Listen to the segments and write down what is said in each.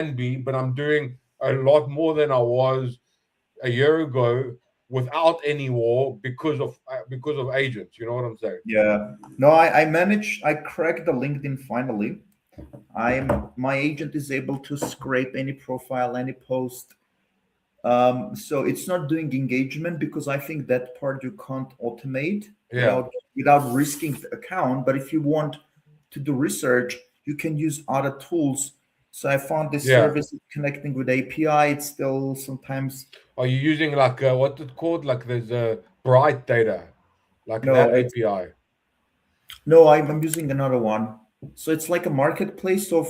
be, but I'm doing a lot more than I was a year ago without any war because of agents. You know what I'm saying? Yeah. No, I managed. I cracked the LinkedIn finally. My agent is able to scrape any profile, any post. So it's not doing engagement because I think that part you can't automate Yeah, without risking the account. But if you want to do research, you can use other tools. So I found this yeah. service connecting with API. It's still sometimes Are you using like what's it called? Like there's a Bright Data, like no, that it's API. no. I'm using another one. So it's like a marketplace of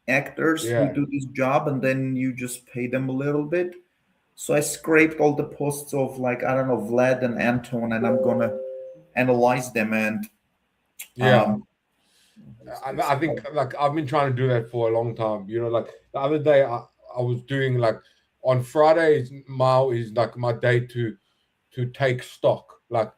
actors who Yeah, do this job, and then you just pay them a little bit. So I scraped all the posts of like I don't know Vlad and Anton, and I'm gonna analyze them and yeah. um, I think like I've been trying to do that for a long time. You know, like the other day I was doing like on Fridays now is like my day to take stock. Like,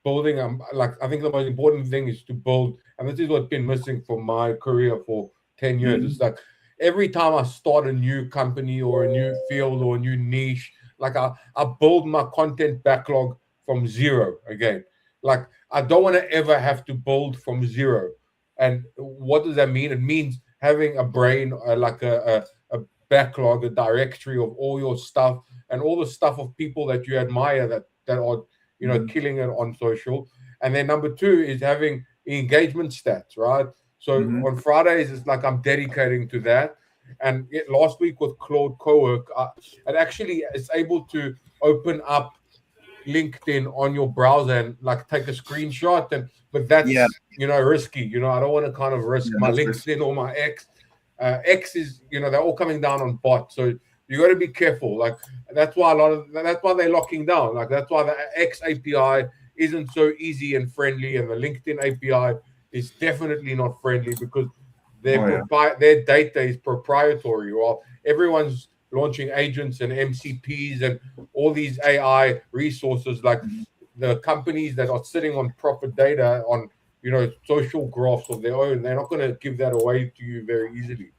building like I think the most important thing is to build, and this is what's been missing from my career for 10 years. It's Mhm. like every time I start a new company or a new field or a new niche, like I build my content backlog from zero again. Like I don't want to ever have to build from zero. And what does that mean? It means having a brain, like a backlog, a directory of all your stuff and all the stuff of people that you admire that are Mhm. killing it on social. And then number two is having engagement stats, right? So Mhm. on Fridays, it's like I'm dedicating to that. And last week with Claude Cowork, it actually is able to open up LinkedIn on your browser and like take a screenshot. And but Yeah, that's risky. I don't want to kind of risk yeah, my that's risky. LinkedIn or my X. X is they're all coming down on bots, so you got to be careful. Like that's why they're locking down. Like that's why the X API isn't so easy and friendly, and the LinkedIn API is definitely not friendly because Oh yeah. their data is proprietary. While everyone's launching agents and MCPs and all these AI resources, like Mhm. the companies that are sitting on proper data on social graphs of their own, they're not going to give that away to you very easily.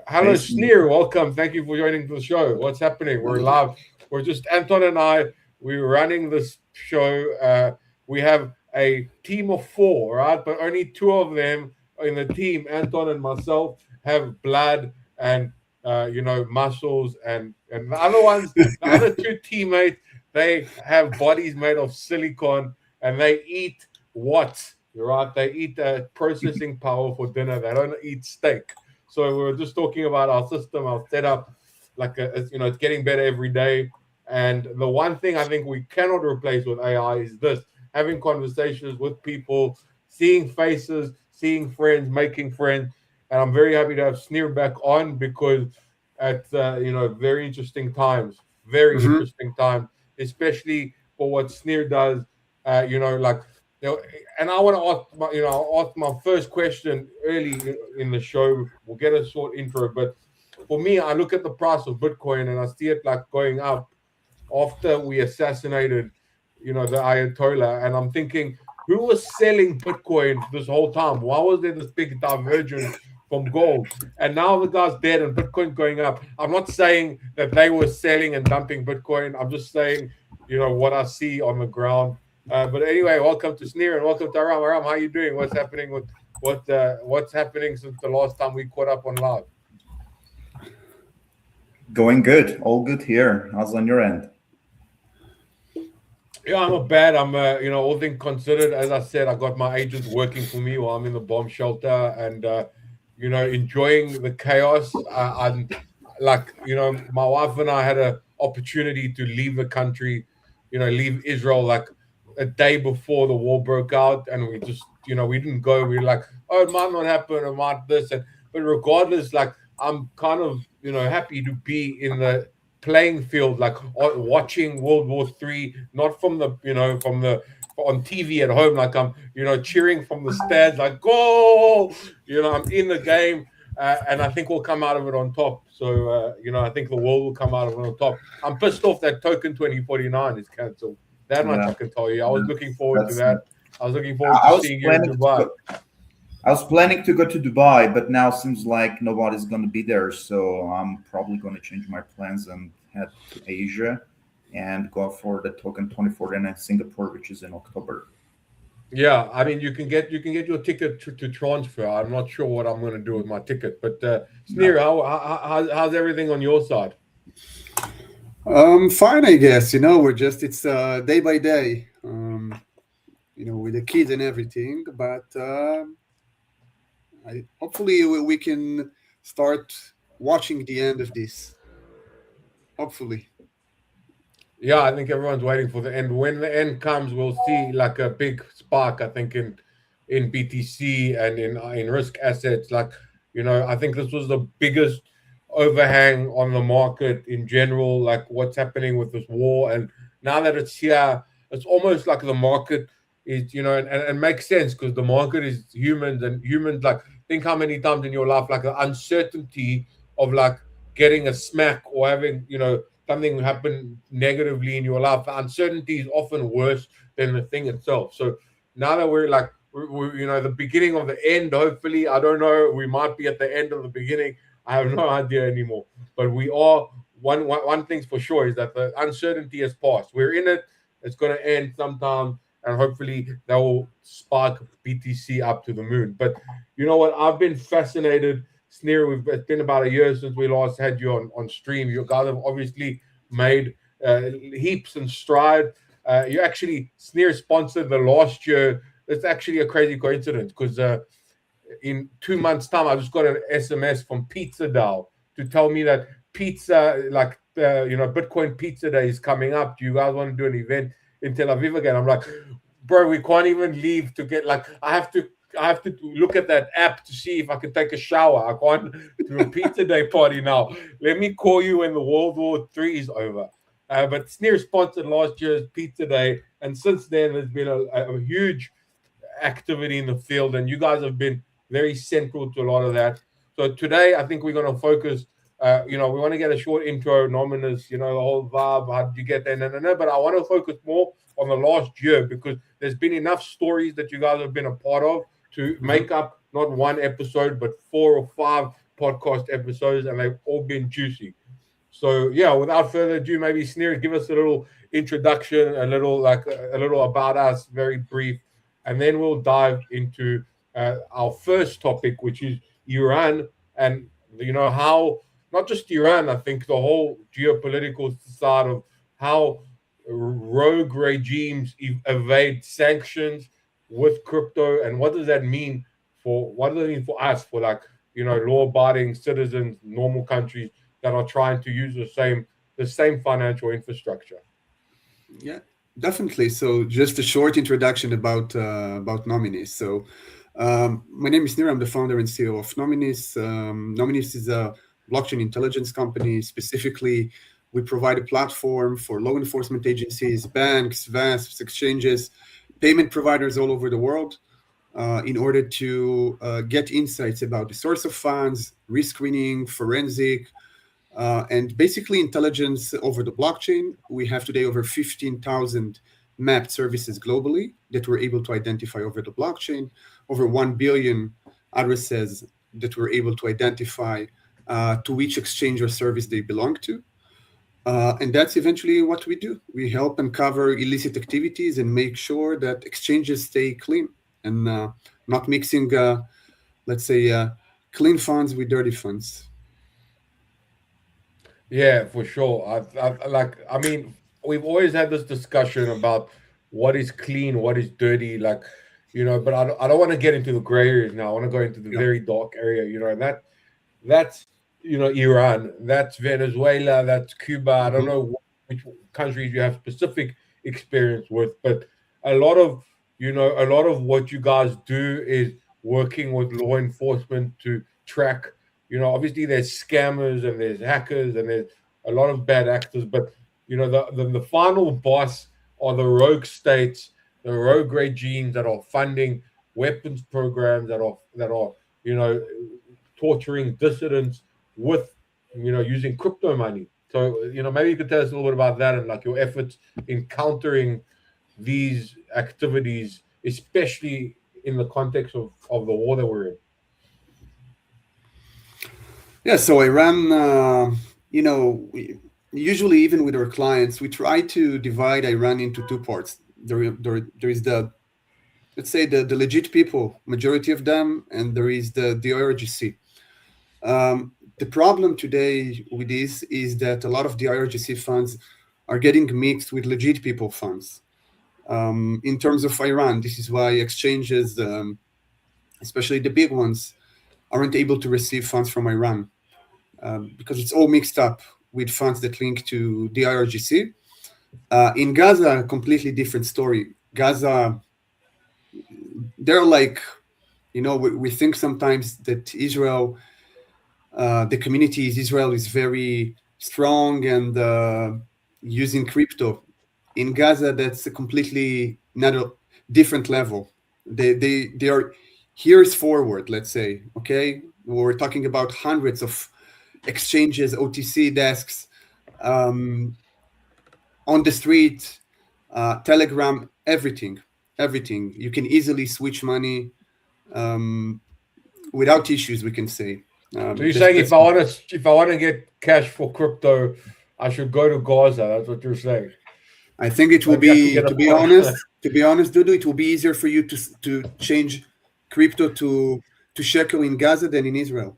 Hello, Basically, Sneer. Welcome. Thank you for joining the show. What's happening? We're live. We're just Anton and I. We're running this show. We have a team of four, right? But only two of them in the team, Anton and myself, have blood and muscles, and the other ones, the other two teammates, they have bodies made of silicon, and they eat what? Right? They eat processing power for dinner. They don't eat steak. So we were just talking about our system, our setup, like it's getting better every day. And the one thing I think we cannot replace with AI is this: having conversations with people, seeing faces, seeing friends, making friends. And I'm very happy to have Sneer back on because at very interesting times, very hmm interesting time, especially for what Sneer does. Like and I want to ask I'll ask my first question early in the show. We'll get a short intro, but for me, I look at the price of Bitcoin and I see it like going up after we assassinated, the Ayatollah, and I'm thinking, who was selling Bitcoin this whole time? Why was there this big divergence from gold? And now the guy's dead and Bitcoin going up. I'm not saying that they were selling and dumping Bitcoin. I'm just saying, what I see on the ground. But anyway, welcome to Sneer and welcome to Aram. Aram, how you doing? What's happening with what's happening since the last time we caught up on live? going good. All good here. How's on your end? Yeah, I'm not bad. I'm, all things considered, as I said, I got my agents working for me while I'm in the bomb shelter and, enjoying the chaos. I'm like, my wife and I had an opportunity to leave the country, leave Israel like a day before the war broke out. And we just, we didn't go. We were like, oh, it might not happen, it might this. But regardless, like, I'm kind of, happy to be in the playing field, like watching World War III, not from the from the on TV at home, like I'm cheering from the stands, like goal. I'm in the game, and I think we'll come out of it on top. So I think the world will come out of it on top. I'm pissed off that Token 2049 is cancelled. That much Yeah, I can tell you. I was yeah. looking forward to That's. that. I was looking forward to I was seeing you in planning to Dubai. go. I was planning to go to Dubai, but now seems like nobody's going to be there. So I'm probably going to change my plans and head to Asia and go for the Token 2049 in Singapore, which is in October. Yeah, I mean, you can get your ticket to transfer. I'm not sure what I'm going to do with my ticket, but Sneer, No. how's everything on your side? Fine, I guess. We're just it's day by day. With the kids and everything. But hopefully we can start watching the end of this. Hopefully. Yeah, I think everyone's waiting for the end. When the end comes, we'll see like a big spark. I think in BTC and in risk assets. Like I think this was the biggest overhang on the market in general. Like what's happening with this war, and now that it's here, it's almost like the market is and makes sense because the market is humans, and humans like think how many times in your life like the uncertainty of like getting a smack or having something happen negatively in your life. The uncertainty is often worse than the thing itself. So now that we're like, we're the beginning of the end, hopefully, I don't know, we might be at the end of the beginning. I have no idea anymore. But we are, one thing's for sure is that the uncertainty has passed. We're in it. It's going to end sometime. And hopefully that will spark BTC up to the moon. But you know what? I've been fascinated. Sneer, it's been about a year since we last had you on stream. You guys have obviously made heaps and stride. You actually, Sneer sponsored the last year. It's actually a crazy coincidence because in 2 months' time, I just got an SMS from Pizza Dow to tell me that pizza, like Bitcoin Pizza Day is coming up. Do you guys want to do an event in Tel Aviv again? I'm like, bro, we can't even leave to get like I have to look at that app to see if I can take a shower. I can't do a pizza day party now. Let me call you when the World War III is over. But Sneer sponsored last year's pizza day, and since then there's been a huge activity in the field, and you guys have been very central to a lot of that. So today, I think we're going to focus. We want to get a short intro, Nominus, the whole vibe. How did you get there? No. But I want to focus more on the last year because there's been enough stories that you guys have been a part of to make up not one episode, but 4 or 5 podcast episodes, and they've all been juicy. So yeah, without further ado, maybe Sneer, give us a little introduction, a little about us, very brief, and then we'll dive into our first topic, which is Iran, and how not just Iran, I think the whole geopolitical side of how rogue regimes evade sanctions with crypto, and what does that mean for us, for like law-abiding citizens, normal countries that are trying to use the same financial infrastructure. Yeah, definitely. So just a short introduction about Nominis. So my name is Nir. I'm the founder and CEO of Nominis. Nominis is a blockchain intelligence company. Specifically, we provide a platform for law enforcement agencies, banks, VASPs, exchanges, payment providers all over the world in order to get insights about the source of funds, risk screening, forensic, and basically intelligence over the blockchain. We have today over 15,000 mapped services globally that we're able to identify over the blockchain, over 1 billion addresses that we're able to identify to which exchange or service they belong to. And that's eventually what we do. We help uncover illicit activities and make sure that exchanges stay clean and not mixing, let's say, clean funds with dirty funds. Yeah, for sure. I mean, we've always had this discussion about what is clean, what is dirty, like, but I don't want to get into the gray areas now. I want to go into the very dark area, and that's Iran, that's Venezuela, that's Cuba. I don't know which countries you have specific experience with, but a lot of what you guys do is working with law enforcement to track. Obviously there's scammers and there's hackers and there's a lot of bad actors, but the final boss are the rogue states, the rogue regimes that are funding weapons programs that are torturing dissidents with using crypto money. So maybe you could tell us a little bit about that and like your efforts in countering these activities, especially in the context of the war that we're in? Yeah, so Iran, usually even with our clients, we try to divide Iran into two parts. There is the, let's say, the legit people, majority of them, and there is the IRGC. The problem today with this is that a lot of the IRGC funds are getting mixed with legit people funds. In terms of Iran, this is why exchanges, especially the big ones, aren't able to receive funds from Iran because it's all mixed up with funds that link to the IRGC. In Gaza, a completely different story. Gaza, they're like, we think sometimes that Israel, the community in Israel is very strong and using crypto. In Gaza, that's a completely different level. They are years forward, let's say. Okay, we're talking about hundreds of exchanges, OTC desks, on the street, Telegram, everything. You can easily switch money without issues, we can say. So you're saying if I want to get cash for crypto, I should go to Gaza? That's what you're saying. I think it will be, to be honest, Dudu, it will be easier for you to change crypto to shekel in Gaza than in Israel.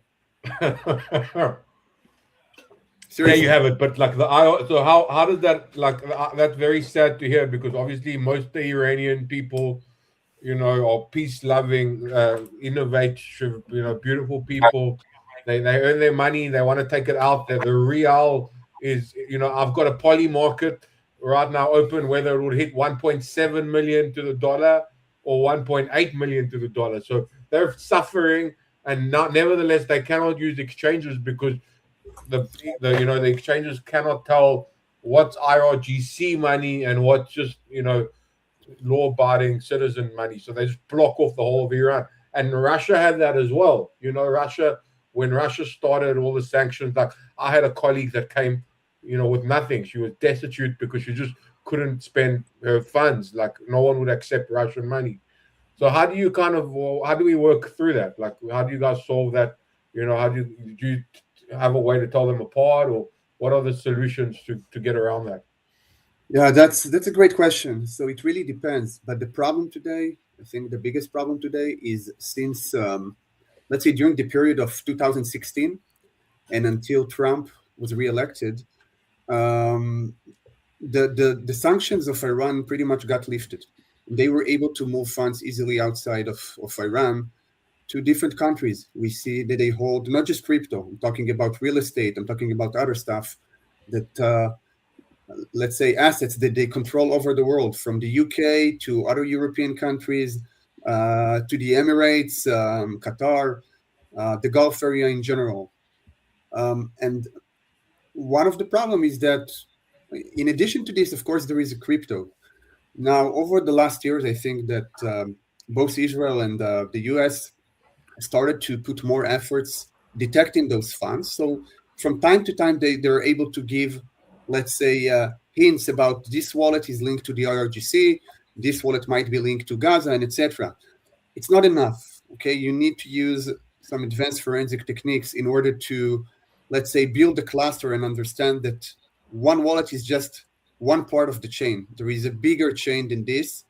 There you have it. But like so how does that, like, that's very sad to hear, because obviously most of the Iranian people, are peace-loving, innovative, beautiful people. They earn their money. They want to take it out there. The real is, I've got a poly market right now open, whether it would hit 1.7 million to the dollar or 1.8 million to the dollar. So they're suffering, and nevertheless they cannot use exchanges because the exchanges cannot tell what's IRGC money and what's just law-abiding citizen money. So they just block off the whole of Iran. And Russia had that as well. When Russia started all the sanctions, like, I had a colleague that came, with nothing. She was destitute because she just couldn't spend her funds. Like, no one would accept Russian money. So how do we work through that? Like, how do you guys solve that? How do you have a way to tell them apart, or what are the solutions to get around that? Yeah, that's a great question. So it really depends. But the problem today, I think the biggest problem today is since, let's say, during the period of 2016 and until Trump was reelected, the sanctions of Iran pretty much got lifted. They were able to move funds easily outside of Iran to different countries. We see that they hold not just crypto. I'm talking about real estate. I'm talking about other stuff that, let's say, assets that they control over the world, from the UK to other European countries, to the Emirates, Qatar, the Gulf area in general. And one of the problems is that, in addition to this, of course, there is a crypto. Now, over the last years, I think that both Israel and the US started to put more efforts detecting those funds. So from time to time, they're able to give, let's say, hints about this wallet is linked to the IRGC, this wallet might be linked to Gaza, and etc. It's not enough. Okay, you need to use some advanced forensic techniques in order to, let's say, build a cluster and understand that one wallet is just one part of the chain. There is a bigger chain than this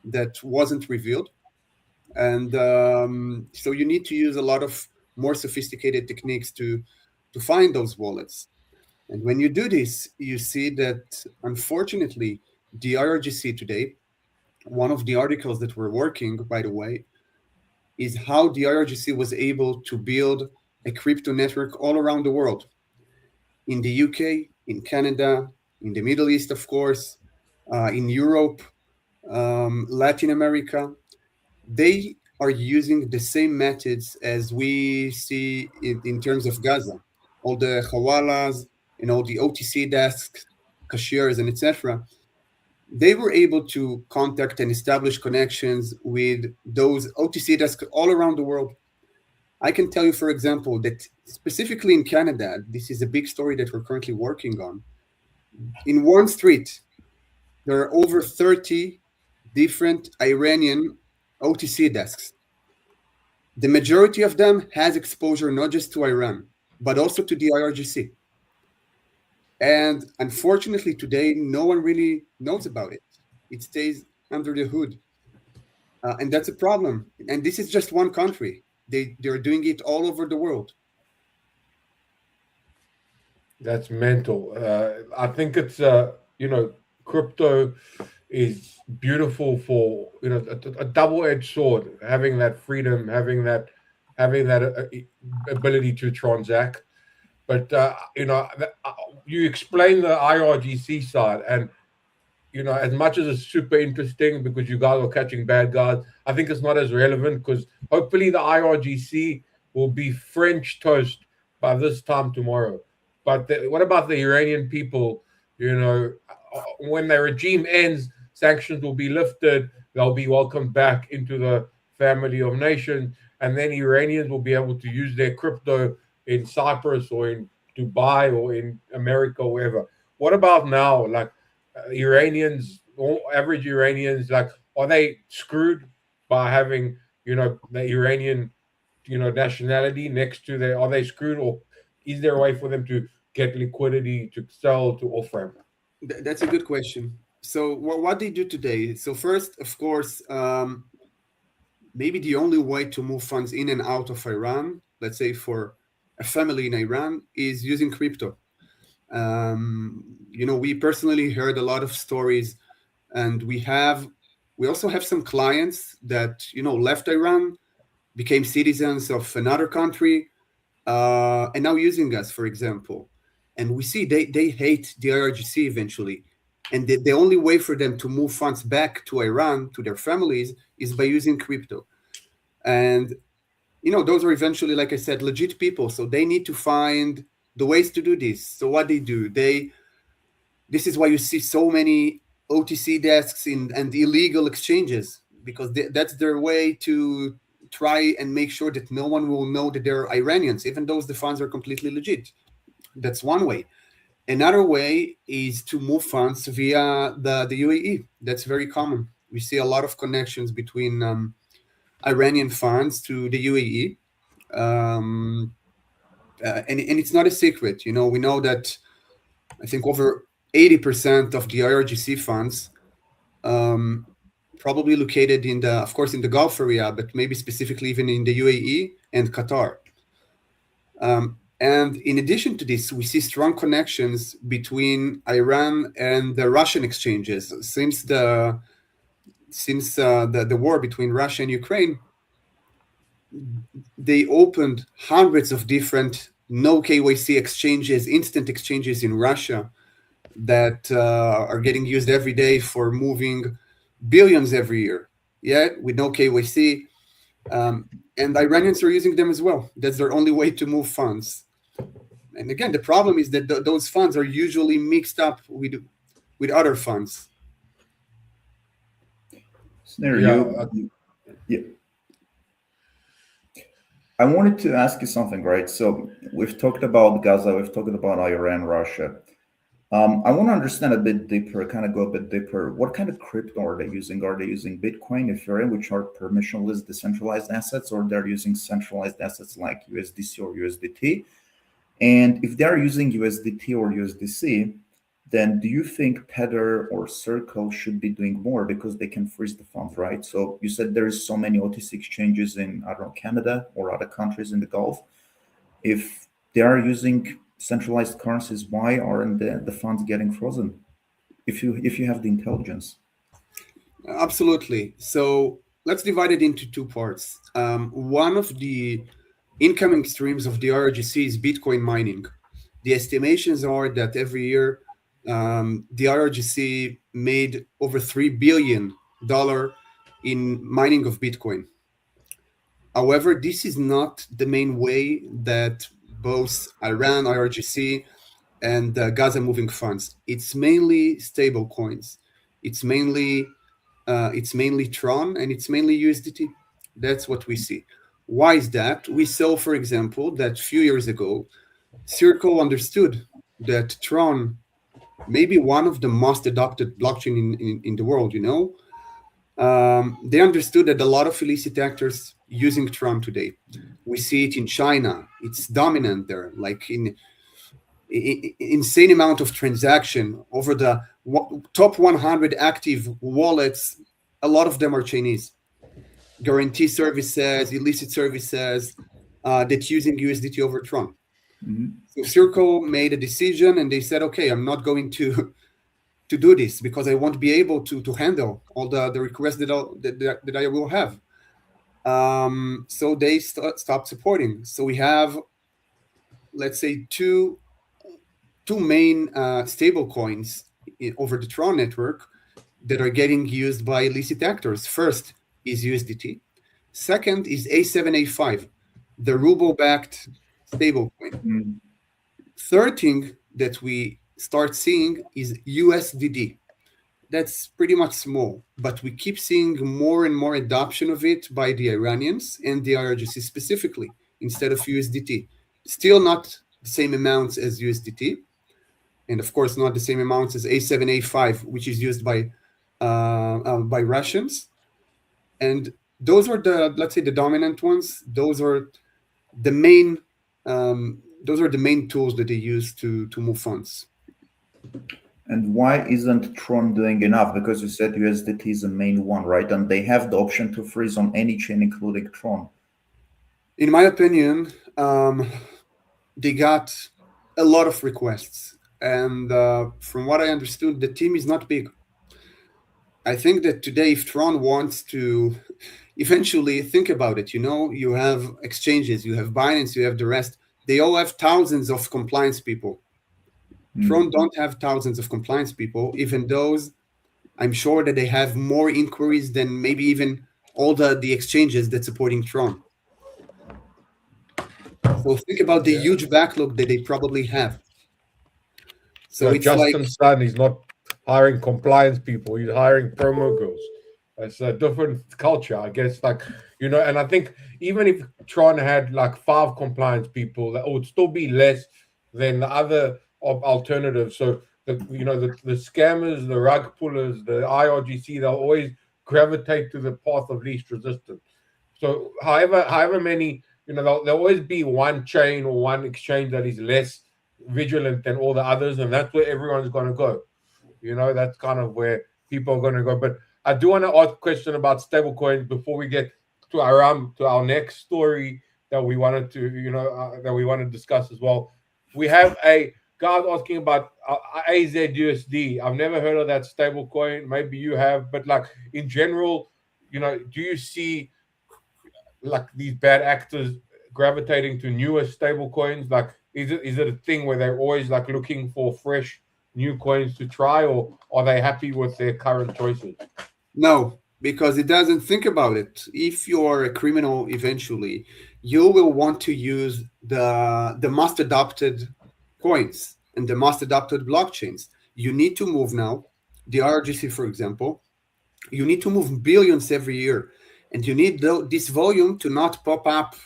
that wasn't revealed. And so you need to use a lot of more sophisticated techniques to find those wallets. And when you do this, you see that, unfortunately, the IRGC today, one of the articles that we're working, by the way, is how the IRGC was able to build a crypto network all around the world. In the UK, in Canada, in the Middle East, of course, in Europe, Latin America. They are using the same methods as we see in terms of Gaza. All the hawalas and all the OTC desks, cashiers, and etc. They were able to contact and establish connections with those OTC desks all around the world. I can tell you, for example, that specifically in Canada, this is a big story that we're currently working on. In one street, there are over 30 different Iranian OTC desks. The majority of them has exposure not just to Iran, but also to the IRGC. And unfortunately, today, no one really knows about it. It stays under the hood. And that's a problem. And this is just one country. They're doing it all over the world. That's mental. I think it's crypto is beautiful for a double-edged sword, having that freedom, having that ability to transact. But you explain the IRGC side, and as much as it's super interesting because you guys are catching bad guys, I think it's not as relevant because hopefully the IRGC will be French toast by this time tomorrow. But what about the Iranian people? When the regime ends, sanctions will be lifted. They'll be welcomed back into the family of nations, and then Iranians will be able to use their crypto in Cyprus or in Dubai or in America or wherever. What about now? Like Iranians, average Iranians, like are they screwed by having the Iranian nationality next to their? Are they screwed, or is there a way for them to get liquidity to sell to off-ramp? That's a good question. So what they do today? So first, of course, maybe the only way to move funds in and out of Iran, let's say for a family in Iran, is using crypto. We personally heard a lot of stories, and we also have some clients that left Iran, became citizens of another country, and now using us, for example. And we see they hate the IRGC eventually. And the only way for them to move funds back to Iran, to their families, is by using crypto. And, those are eventually, like I said, legit people. So they need to find the ways to do this. So what they do, this is why you see so many OTC desks and illegal exchanges, because that's their way to try and make sure that no one will know that they're Iranians, even though the funds are completely legit. That's one way. Another way is to move funds via the UAE. That's very common. We see a lot of connections between Iranian funds to the UAE. And it's not a secret. We know that I think over 80% of the IRGC funds probably located in the Gulf area, but maybe specifically even in the UAE and Qatar. And in addition to this, we see strong connections between Iran and the Russian exchanges. Since the war between Russia and Ukraine, they opened hundreds of different no KYC exchanges, instant exchanges in Russia that are getting used every day for moving billions every year. With no KYC. And Iranians are using them as well. That's their only way to move funds. And again, the problem is that those funds are usually mixed up with other funds. I wanted to ask you something, right? So we've talked about Gaza, we've talked about Iran, Russia. I want to understand a bit deeper, kind of go a bit deeper. What kind of crypto are they using? Are they using Bitcoin, Ethereum, which are permissionless, decentralized assets, or they're using centralized assets like USDC or USDT? And if they're using USDT or USDC, then do you think Tether or Circle should be doing more because they can freeze the funds, right? So you said there is so many OTC exchanges in, I don't know, Canada or other countries in the Gulf. If they are using centralized currencies, why aren't the funds getting frozen? If you have the intelligence. Absolutely. So let's divide it into two parts. One of the incoming streams of the IRGC is Bitcoin mining. The estimations are that every year the IRGC made over $3 billion in mining of Bitcoin. However, this is not the main way that both Iran, IRGC, and Gaza moving funds. It's mainly stable coins. It's mainly Tron, and it's mainly USDT. That's what we see. Why is that? We saw, for example, that a few years ago, Circle understood that Tron may be one of the most adopted blockchain in the world, They understood that a lot of illicit actors using Tron today. We see it in China. It's dominant there, like in insane amount of transaction over the top 100 active wallets. A lot of them are Chinese. Guarantee services, illicit services that using USDT over Tron. So Circle made a decision and they said, okay, I'm not going to do this because I won't be able to handle all the requests that I will have. So they stopped supporting. So we have, let's say, two main stable coins over the Tron network that are getting used by illicit actors. First is USDT. Second is A7A5, the ruble-backed stablecoin. Third thing that we start seeing is USDD. That's pretty much small, but we keep seeing more and more adoption of it by the Iranians and the IRGC specifically instead of USDT. Still not the same amounts as USDT, and of course not the same amounts as A7A5, which is used by Russians. And those are the, let's say, the dominant ones. Those are the main tools that they use to move funds. And why isn't Tron doing enough? Because you said USDT is the main one, right? And they have the option to freeze on any chain, including Tron. In my opinion, they got a lot of requests. And from what I understood, the team is not big. I think that today, if Tron wants to eventually think about it, you have exchanges, you have Binance, you have the rest. They all have thousands of compliance people. Tron don't have thousands of compliance people. Even those, I'm sure that they have more inquiries than maybe even all the exchanges that's supporting Tron. So think about the huge backlog that they probably have. So it's Justin like Sun, he's not hiring compliance people, he's hiring promo girls. It's a different culture, I guess. Like, and I think even if Tron had like 5 compliance people, that would still be less than the other alternatives. So the scammers, the rug pullers, the IRGC, they'll always gravitate to the path of least resistance. So however many, there'll always be one chain or one exchange that is less vigilant than all the others, and that's where everyone's going to go. That's kind of where people are going to go. But I do want to ask a question about stablecoins before we get to our next story that we wanted to discuss as well. We have a guy asking about AZUSD. I've never heard of that stablecoin. Maybe you have, but like in general, do you see like these bad actors gravitating to newer stablecoins? Like, is it a thing where they're always like looking for fresh new coins to try, or are they happy with their current choices? No, because it doesn't think about it. If you're a criminal, eventually, you will want to use the most adopted coins and the most adopted blockchains. You need to move now. The IRGC, for example, you need to move billions every year, and you need this volume to not pop up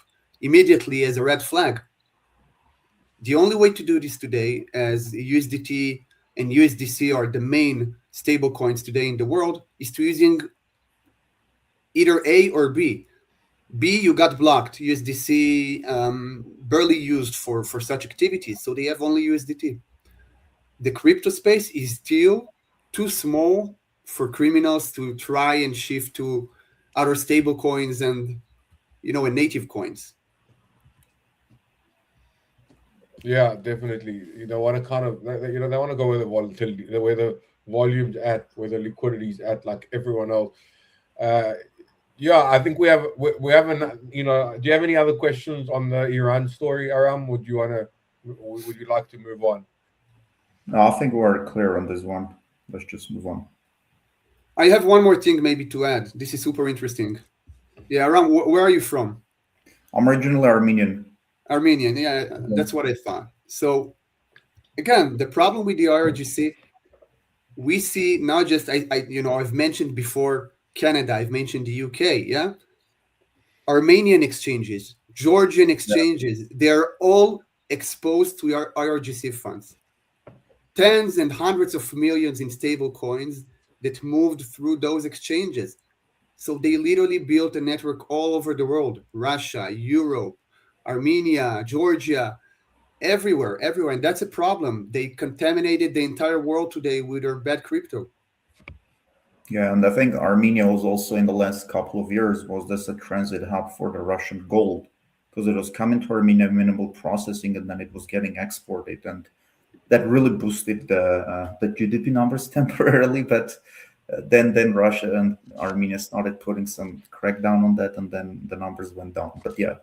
immediately as a red flag. The only way to do this today, as USDT and USDC are the main stable coins today in the world, is to using either A or B. B, you got blocked. USDC barely used for such activities, so they have only USDT. The crypto space is still too small for criminals to try and shift to other stable coins and and native coins. Yeah, definitely. They want to kind of, they want to go where the volatility, where the volume's at, where the liquidity's at, like everyone else. Yeah, I think we have an, do you have any other questions on the Iran story, Aram? Would you like to move on? No, I think we're clear on this one. Let's just move on. I have one more thing maybe to add. This is super interesting. Yeah, Aram, where are you from? I'm originally Armenian. Armenian, yeah, that's what I thought. So again, the problem with the IRGC, we see not just I've mentioned before Canada, I've mentioned the UK, yeah, Armenian exchanges, Georgian exchanges, they're all exposed to our IRGC funds. Tens and hundreds of millions in stable coins that moved through those exchanges. So they literally built a network all over the world: Russia, Europe, Armenia, Georgia, everywhere, everywhere. And that's a problem. They contaminated the entire world today with their bad crypto. Yeah, and I think Armenia was also in the last couple of years was this a transit hub for the Russian gold because it was coming to Armenia, minimal processing, and then it was getting exported, and that really boosted the GDP numbers temporarily. But then Russia and Armenia started putting some crackdown on that, and then the numbers went down. But yeah,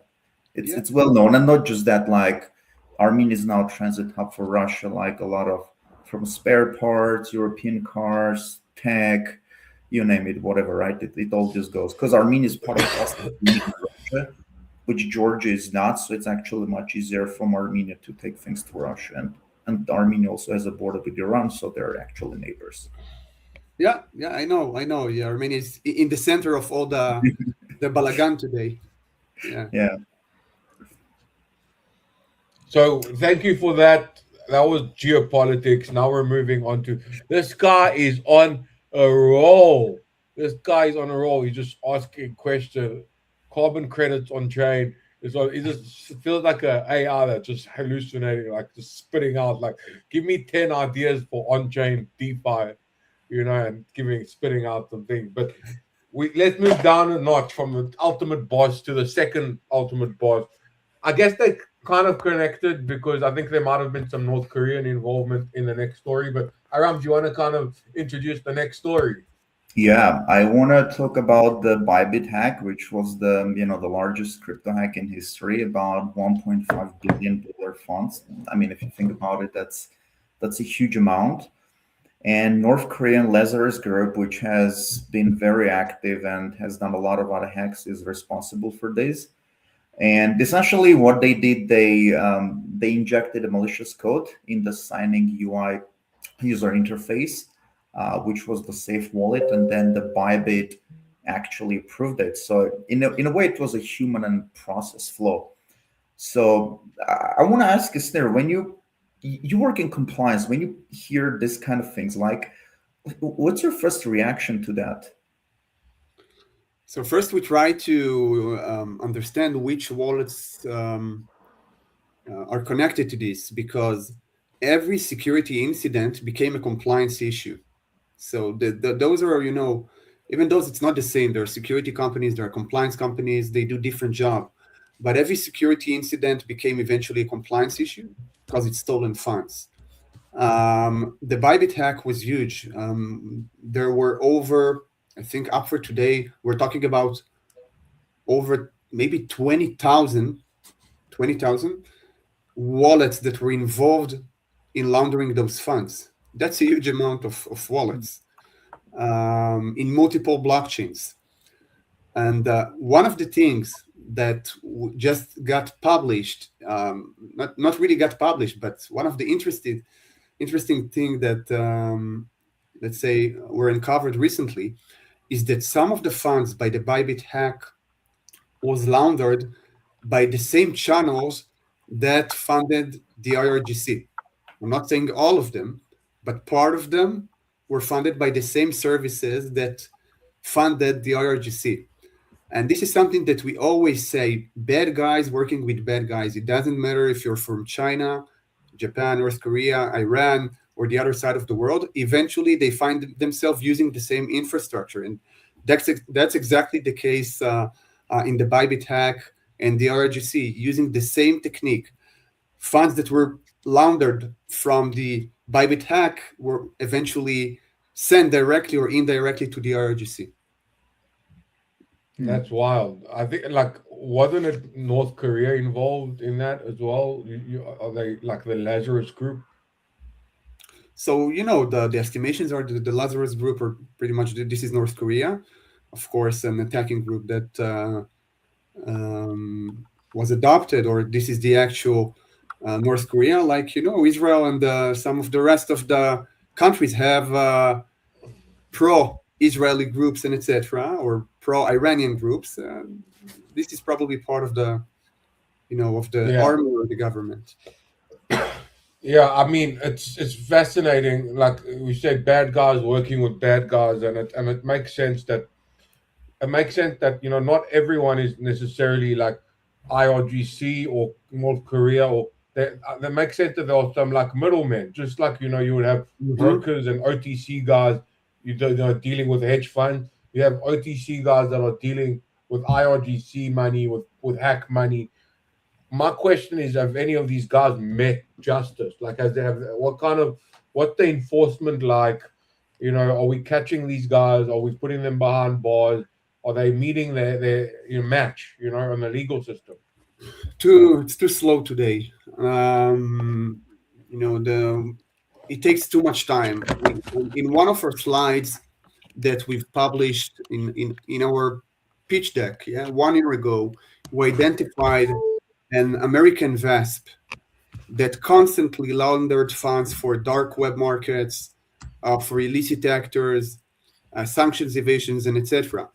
it's well known, and not just that. Like Armenia is now a transit hub for Russia, like a lot of from spare parts, European cars, tech, you name it, whatever, right? It all just goes because Armenia is part of Russia, which Georgia is not. So it's actually much easier from Armenia to take things to Russia, and Armenia also has a border with Iran, so they're actually neighbors. Yeah, I know. Yeah, Armenia is in the center of all the balagan today. Yeah. So thank you for that. That was geopolitics. Now we're moving on to this guy is on a roll. This guy is on a roll. He's just asking questions. Carbon credits on chain. It just feels like a AI that's just hallucinating, like just spitting out. Like, give me 10 ideas for on-chain DeFi, and spitting out some things. But let's move down a notch from the ultimate boss to the second ultimate boss. I guess they kind of connected because I think there might have been some North Korean involvement in the next story. But Aram, do you want to kind of introduce the next story? Yeah, I want to talk about the Bybit hack, which was the largest crypto hack in history, about $1.5 billion funds. I mean, if you think about it, that's a huge amount. And North Korean Lazarus Group, which has been very active and has done a lot of other hacks, is responsible for this. And essentially, what they did, they injected a malicious code in the signing UI user interface, which was the safe wallet, and then the Bybit actually approved it. So in a way, it was a human and process flow. So I want to ask Snare, when you work in compliance, when you hear this kind of things, like what's your first reaction to that? So first, we try to understand which wallets are connected to this, because every security incident became a compliance issue. So those are, even though it's not the same, there are security companies, there are compliance companies, they do different job. But every security incident became eventually a compliance issue because it's stolen funds. The Bybit hack was huge. There were over, I think up for today, we're talking about over maybe 20,000 wallets that were involved in laundering those funds. That's a huge amount of wallets in multiple blockchains. And one of the things that just got published, not really got published, but one of the interesting thing that, let's say, were uncovered recently is that some of the funds by the Bybit hack was laundered by the same channels that funded the IRGC. I'm not saying all of them, but part of them were funded by the same services that funded the IRGC. And this is something that we always say, bad guys working with bad guys. It doesn't matter if you're from China, Japan, North Korea, Iran, or the other side of the world. Eventually, they find themselves using the same infrastructure. And that's exactly the case in the Bybit hack and the IRGC, using the same technique. Funds that were laundered from the Bybit hack were eventually sent directly or indirectly to the IRGC. That's wild. I think, wasn't it North Korea involved in that as well? Are they like the Lazarus Group? So, the estimations are the Lazarus Group are pretty much, this is North Korea, of course, an attacking group that was adopted, or this is the actual North Korea. Like, Israel and some of the rest of the countries have pro-Israeli groups and etc., or pro-Iranian groups. This is probably part of the, of the army or the government. Yeah, I mean, it's fascinating. Like we said, bad guys working with bad guys, and it makes sense that it makes sense that not everyone is necessarily like IRGC or North Korea, or that makes sense that there are some like middlemen, just like you would have brokers and OTC guys, dealing with hedge funds. You have OTC guys that are dealing with IRGC money, with hack money. My question is, have any of these guys met justice? Like, has they have what's the enforcement like? Are we catching these guys? Are we putting them behind bars? Are they meeting their match, in the legal system? It's too slow today. It takes too much time. In one of our slides that we've published in our pitch deck, 1 year ago, we identified an American VASP that constantly laundered funds for dark web markets, for illicit actors, sanctions evasions, and etc.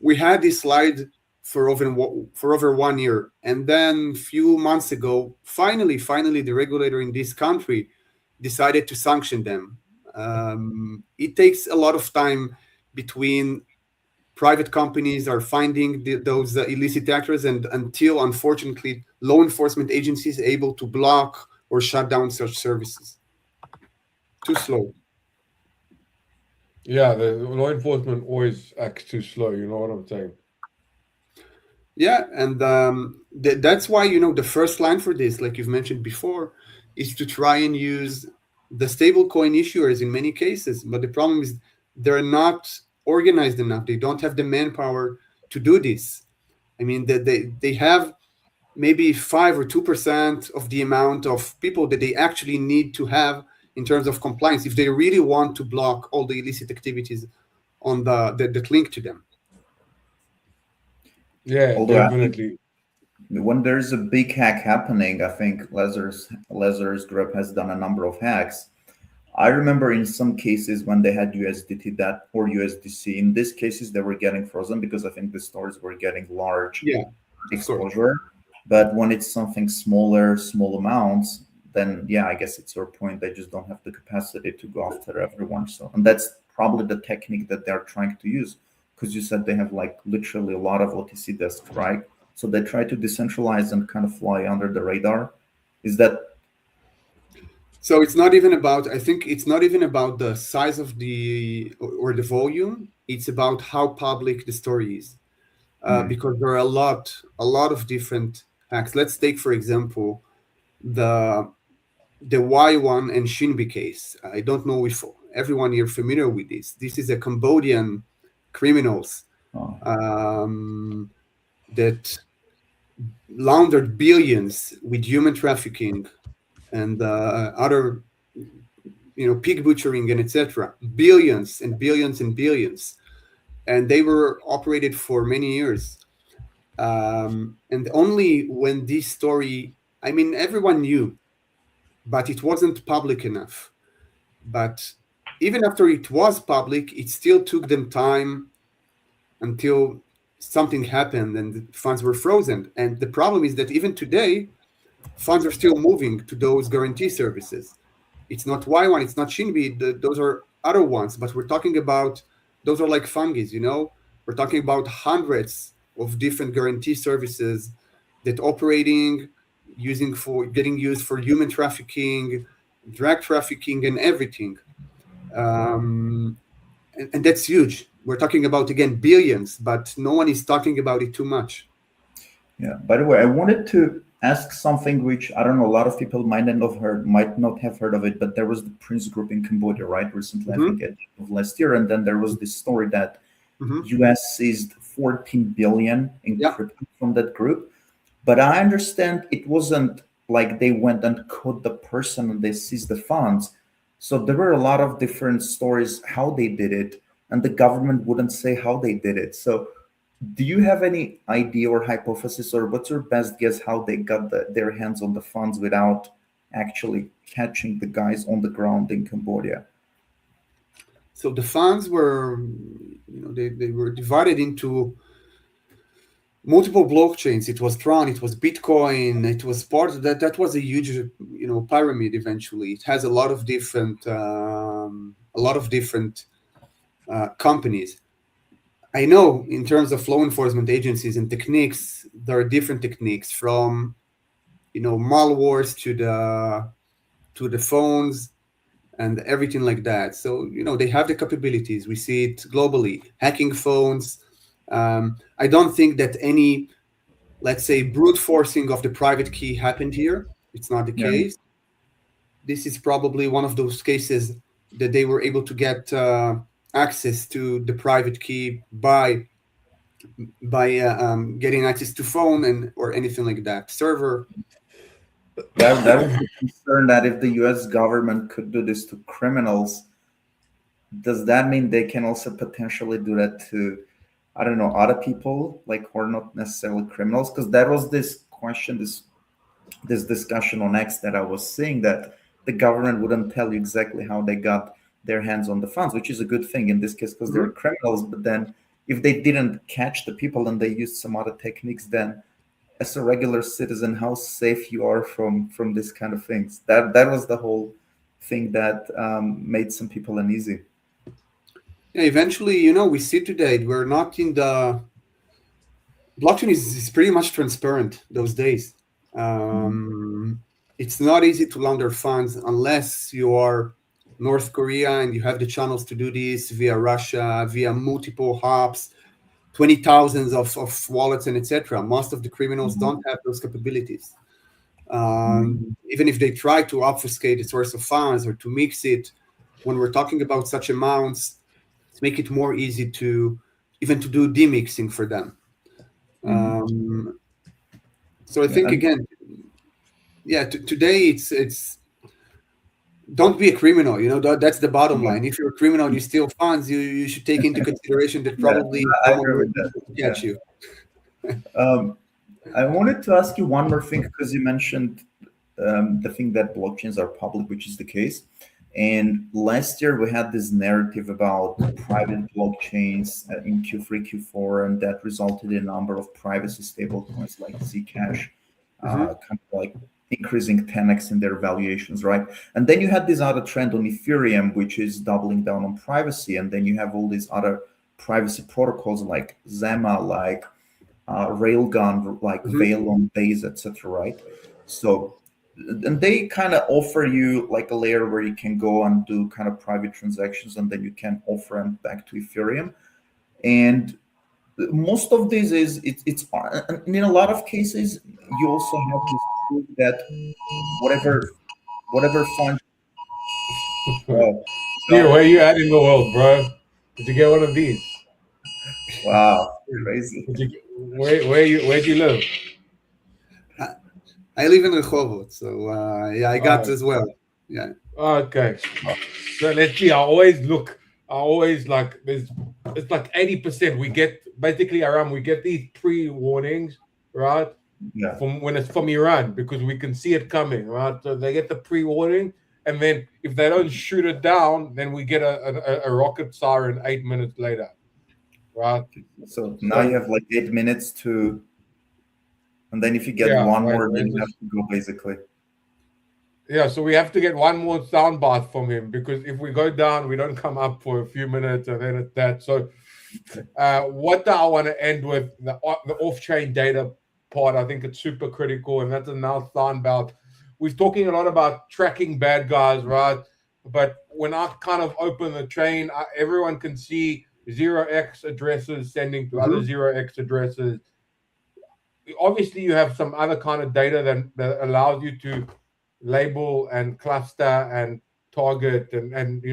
We had this slide for over 1 year, and then a few months ago, finally, the regulator in this country decided to sanction them. It takes a lot of time between private companies are finding those illicit actors, and until, unfortunately, law enforcement agencies are able to block or shut down such services. Too slow. Yeah, the law enforcement always acts too slow. You know what I'm saying? Yeah, and that's why the first line for this, like you've mentioned before, is to try and use the stablecoin issuers in many cases. But the problem is they're not organized enough. They don't have the manpower to do this. I mean, they have maybe 5 or 2% of the amount of people that they actually need to have in terms of compliance if they really want to block all the illicit activities on that link to them. Yeah, Although definitely. When there's a big hack happening, I think Lazarus Group has done a number of hacks. I remember in some cases when they had USDT or USDC, in these cases they were getting frozen because I think the stores were getting large exposure. But when it's something small amounts, then I guess it's your point. They just don't have the capacity to go after everyone. So, and that's probably the technique that they're trying to use, because you said they have like literally a lot of OTC desks, right? So they try to decentralize and kind of fly under the radar. Is that? So it's not even about, I think it's not even about the size of the volume. It's about how public the story is, because there are a lot of different hacks. Let's take, for example, the Y1 and Shinbi case. I don't know if everyone here familiar with this. This is a Cambodian criminals that laundered billions with human trafficking and other, pig butchering and etc. Billions and billions and billions, and they were operated for many years. And only when this story, I mean, everyone knew, but it wasn't public enough. But even after it was public, it still took them time until something happened and the funds were frozen. And the problem is that even today, funds are still moving to those guarantee services. It's not Y1, it's not Shinbi, those are other ones, but we're talking about, those are like fungi, We're talking about hundreds of different guarantee services that getting used for human trafficking, drug trafficking, and everything. And that's huge. We're talking about, again, billions, but no one is talking about it too much. Yeah. By the way, I wanted to ask something which I don't know, a lot of people might not have heard of it, but there was the Prince Group in Cambodia, right? Recently, I think at the end of last year, and then there was this story that US seized 14 billion in crypto from that group. But I understand it wasn't like they went and caught the person and they seized the funds. So there were a lot of different stories how they did it, and the government wouldn't say how they did it. So do you have any idea or hypothesis, or what's your best guess how they got their hands on the funds without actually catching the guys on the ground in Cambodia? So the funds were, they were divided into multiple blockchains. It was Tron, it was Bitcoin, it was part of that. That was a huge, pyramid. Eventually, it has a lot of different companies. I know in terms of law enforcement agencies and techniques, there are different techniques from, malwares to the phones and everything like that. So, they have the capabilities. We see it globally, hacking phones. I don't think that any, let's say, brute forcing of the private key happened here. It's not the Yeah. case. This is probably one of those cases that they were able to get access to the private key by getting access to phone or anything like that, server. That was the concern, that if the U.S. government could do this to criminals, does that mean they can also potentially do that to, I don't know, other people, like, who are not necessarily criminals? Because there was this question, this discussion on X that I was seeing, that the government wouldn't tell you exactly how they got their hands on the funds, which is a good thing in this case because they're criminals. But then if they didn't catch the people and they used some other techniques, then as a regular citizen, how safe you are from this kind of things. That was the whole thing that made some people uneasy. Yeah, eventually, we see today we're not in the blockchain is pretty much transparent those days. It's not easy to launder funds unless you are North Korea and you have the channels to do this via Russia, via multiple hubs, 20,000s of wallets and etc. Most of the criminals don't have those capabilities. Even if they try to obfuscate the source of funds or to mix it, when we're talking about such amounts, to make it more easy to even to do demixing for them. So I think again, today it's don't be a criminal. That's the bottom line. If you're a criminal and you steal funds, you should take into consideration that probably someone will catch you. I wanted to ask you one more thing, because you mentioned the thing that blockchains are public, which is the case. And last year we had this narrative about private blockchains in Q3, Q4, and that resulted in a number of privacy stablecoins like Zcash, kind of like increasing 10x in their valuations, right? And then you had this other trend on Ethereum, which is doubling down on privacy. And then you have all these other privacy protocols like Zema, like Railgun, like Veil on Base, etc., right? So, and they kind of offer you like a layer where you can go and do kind of private transactions, and then you can offer them back to Ethereum. And most of this is it's in a lot of cases you also have to prove that whatever fund. Dude, where you at in the world, bro? Did you get one of these? Wow, crazy. Where'd you live? I live in Rehovot, so I got as well. Yeah. Okay. So let's see. I always like it's like 80%. We get basically around. We get these pre-warnings, right? Yeah. From when it's from Iran, because we can see it coming, right? So they get the pre-warning, and then if they don't shoot it down, then we get a rocket siren 8 minutes later, right? So now you have like 8 minutes to, and then if you get one more, then you have to go basically. Yeah, so we have to get one more soundbite from him, because if we go down, we don't come up for a few minutes, and then it's that. So what I want to end with, the off-chain data part, I think it's super critical, and that's now soundbite. We're talking a lot about tracking bad guys, right? But when I kind of open the chain, everyone can see 0x addresses sending to other 0x addresses. Obviously, you have some other kind of data that allows you to label and cluster and target and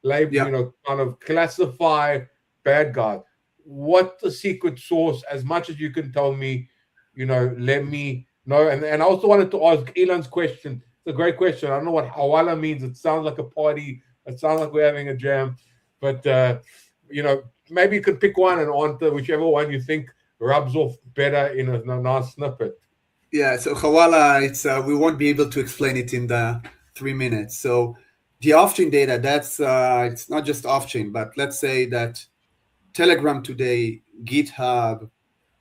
label, kind of classify bad guys. What the secret source, as much as you can tell me, let me know. And I also wanted to ask Elon's question. It's a great question. I don't know what Hawala means. It sounds like a party. It sounds like we're having a jam. But maybe you could pick one and answer whichever one you think rubs off better in a nice snippet. Yeah, so Hawala, it's we won't be able to explain it in the 3 minutes. So the off-chain data, that's it's not just off-chain, but let's say that Telegram today, GitHub,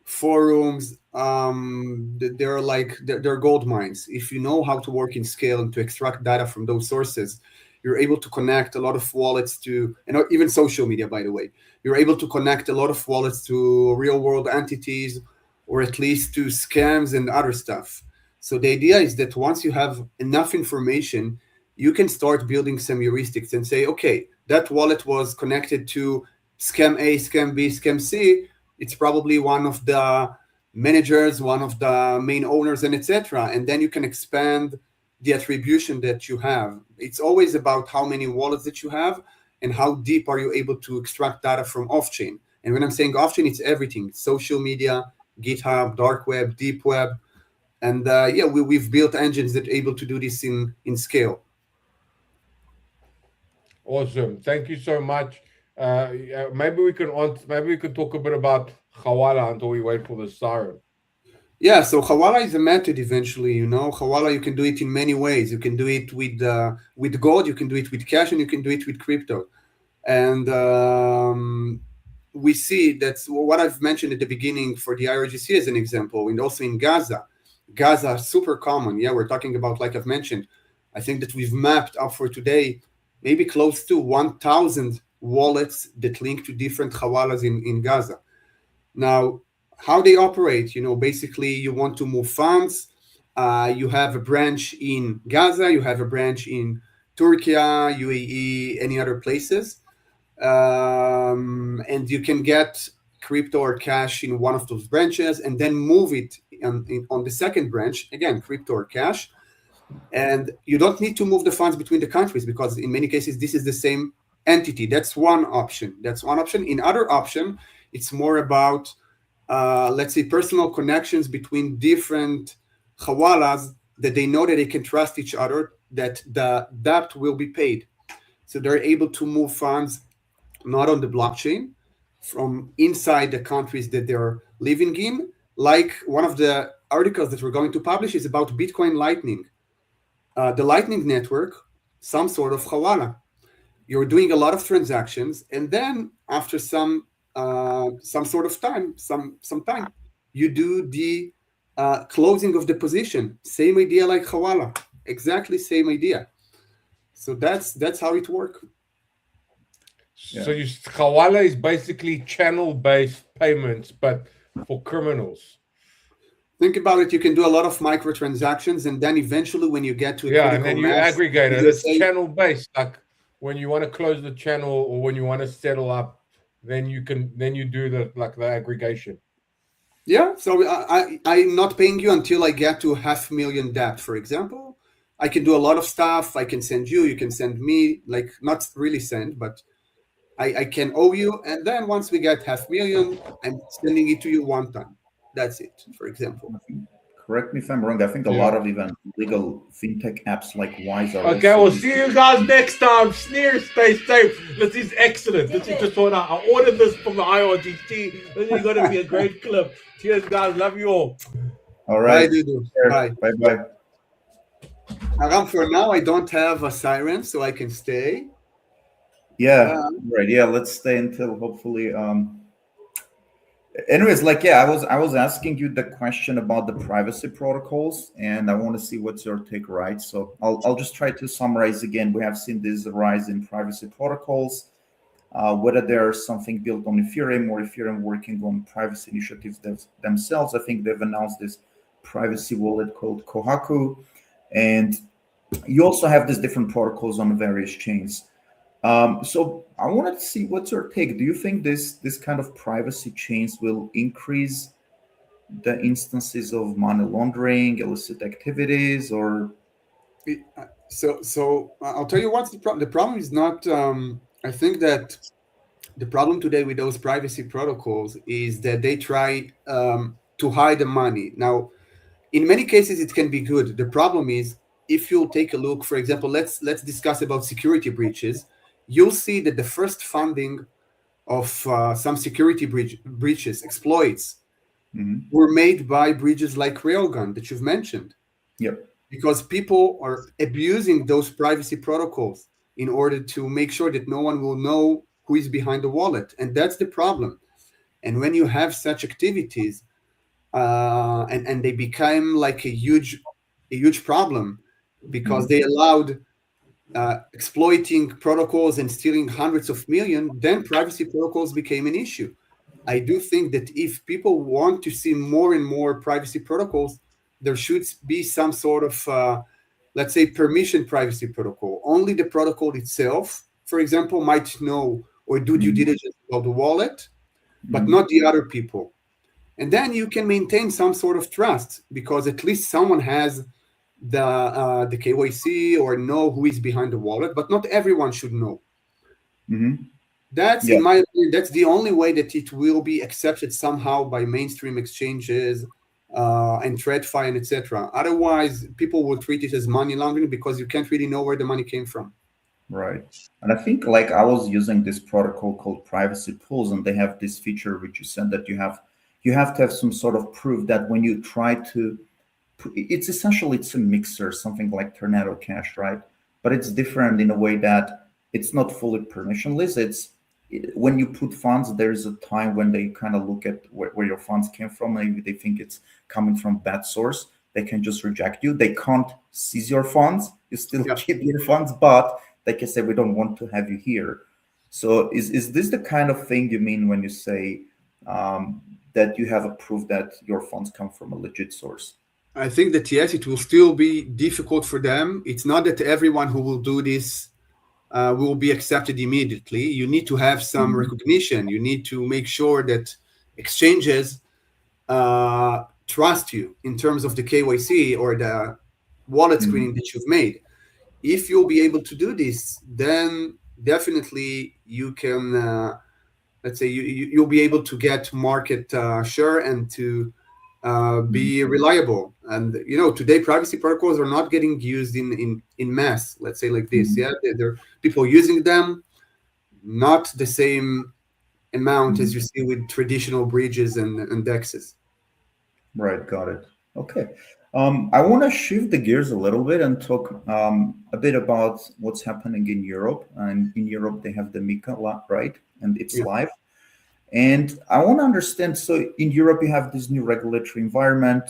forums, they're gold mines. If you know how to work in scale and to extract data from those sources, you're able to connect a lot of wallets to, and even social media, by the way, you're able to connect a lot of wallets to real world entities, or at least to scams and other stuff. So the idea is that once you have enough information, you can start building some heuristics and say, okay, that wallet was connected to scam A, scam B, scam C. It's probably one of the managers, one of the main owners, and etc. And then you can expand the attribution that you have. It's always about how many wallets that you have and how deep are you able to extract data from off-chain. And when I'm saying off-chain, it's everything: social media, GitHub, dark web, deep web. And we've built engines that are able to do this in scale. Awesome. Thank you so much. Maybe we can talk a bit about Hawala until we wait for the siren. Yeah, so Hawala is a method eventually, Hawala, you can do it in many ways. You can do it with gold, you can do it with cash, and you can do it with crypto. And we see that's what I've mentioned at the beginning for the IRGC as an example, and also in Gaza. Gaza, super common. Yeah, we're talking about, like I've mentioned, I think that we've mapped up for today maybe close to 1,000 wallets that link to different Hawalas in Gaza. Now, how they operate, basically you want to move funds. You have a branch in Gaza, you have a branch in Turkey, UAE, any other places. And you can get crypto or cash in one of those branches and then move it on the second branch, again, crypto or cash. And you don't need to move the funds between the countries because in many cases, this is the same entity. That's one option. In other option, it's more about, let's say, personal connections between different Hawalas that they know that they can trust each other, that the debt will be paid. So they're able to move funds not on the blockchain from inside the countries that they're living in. Like one of the articles that we're going to publish is about Bitcoin Lightning. The Lightning Network, some sort of Hawala. You're doing a lot of transactions, and then after some sort of time, some time, you do the closing of the position. Same idea like Hawala, exactly same idea. So that's how it works. Yeah. So Hawala is basically channel-based payments, but for criminals. Think about it. You can do a lot of microtransactions, and then eventually, when you get to and then you aggregate it. It's channel-based. Like when you want to close the channel or when you want to settle up, then you do the aggregation. Yeah. So I'm not paying you until I get to $500,000 debt, for example. I can do a lot of stuff. I can send you can send me, like not really send, but I can owe you. And then once we get $500,000, I'm sending it to you one time. That's it, for example. Correct me if I'm wrong. I think a lot of even legal fintech apps like Wise are. Okay, we'll see you guys next time. Sneer, stay safe. This is excellent. This is just what I ordered this from the IRGC. This is going to be a great clip. Cheers, guys. Love you all. All right. Bye, Dudu. Bye. Bye. Aram, for now, I don't have a siren, so I can stay. Yeah, right. Yeah, let's stay until hopefully. Anyways, I was asking you the question about the privacy protocols, and I want to see what's your take, right? So I'll just try to summarize again. We have seen this rise in privacy protocols, whether there's something built on Ethereum or Ethereum working on privacy initiatives themselves. I think they've announced this privacy wallet called Kohaku, and you also have these different protocols on various chains. So I wanted to see what's your take. Do you think this kind of privacy chains will increase the instances of money laundering, illicit activities, or? So I'll tell you what's the problem. The problem is not. I think that the problem today with those privacy protocols is that they try to hide the money. Now, in many cases, it can be good. The problem is if you take a look, for example, let's discuss about security breaches. You'll see that the first funding of some security breaches, exploits, were made by breaches like Railgun that you've mentioned. Yep. Because people are abusing those privacy protocols in order to make sure that no one will know who is behind the wallet. And that's the problem. And when you have such activities, and they became like a huge problem because they allowed exploiting protocols and stealing hundreds of millions, then privacy protocols became an issue. I do think that if people want to see more and more privacy protocols, there should be some sort of, let's say, permission privacy protocol. Only the protocol itself, for example, might know or do due diligence about the wallet, but not the other people. And then you can maintain some sort of trust because at least someone has the KYC or know who is behind the wallet, but not everyone should know. That's, in my opinion, that's the only way that it will be accepted somehow by mainstream exchanges and TradFi and etc. Otherwise, people will treat it as money laundering because you can't really know where the money came from. Right. And I think like I was using this protocol called Privacy Pools, and they have this feature which you said that you have to have some sort of proof that when you try to, it's essentially, it's a mixer, something like Tornado Cash, right? But it's different in a way that it's not fully permissionless. It's when you put funds, there's a time when they kind of look at where your funds came from. Maybe they think it's coming from bad source. They can just reject you. They can't seize your funds. You still keep your funds, but they can say, we don't want to have you here. So is this the kind of thing you mean when you say that you have a proof that your funds come from a legit source? I think that, yes, it will still be difficult for them. It's not that everyone who will do this will be accepted immediately. You need to have some recognition. You need to make sure that exchanges trust you in terms of the KYC or the wallet screening that you've made. If you'll be able to do this, then definitely you can, let's say, you'll be able to get market share and to be reliable. And today privacy protocols are not getting used in mass. Let's say like this. Yeah, there are people using them, not the same amount as you see with traditional bridges and dexes. Right, got it. Okay. I want to shift the gears a little bit and talk a bit about what's happening in Europe. And in Europe, they have the MiCA, right? And it's live. And I want to understand, so in Europe, you have this new regulatory environment.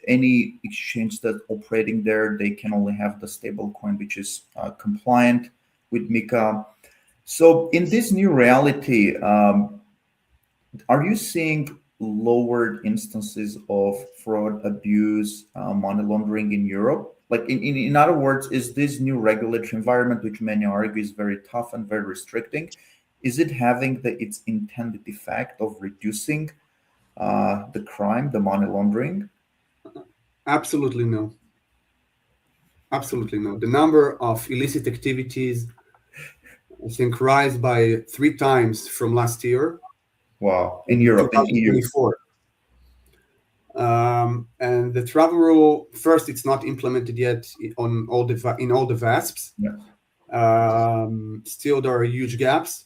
Any exchange that's operating there, they can only have the stablecoin, which is compliant with MiCA. So in this new reality, are you seeing lowered instances of fraud, abuse, money laundering in Europe? Like in other words, is this new regulatory environment, which many argue is very tough and very restricting, is it having its intended effect of reducing the crime, the money laundering? Absolutely no. Absolutely no. The number of illicit activities, I think, rise by 3 times from last year. Wow, in Europe, in EU. And the travel rule, first, it's not implemented yet in all the VASPs. Still, there are huge gaps.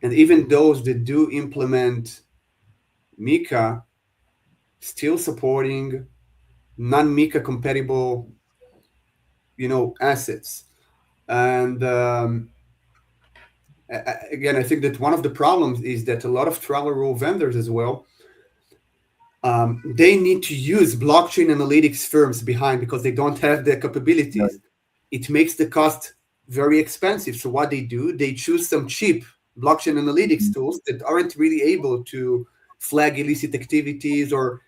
And even those that do implement MiCA, still supporting non-MiCA compatible, assets. And again, I think that one of the problems is that a lot of travel rule vendors as well, they need to use blockchain analytics firms behind because they don't have the capabilities. Right. It makes the cost very expensive. So what they do, they choose some cheap blockchain analytics tools that aren't really able to flag illicit activities or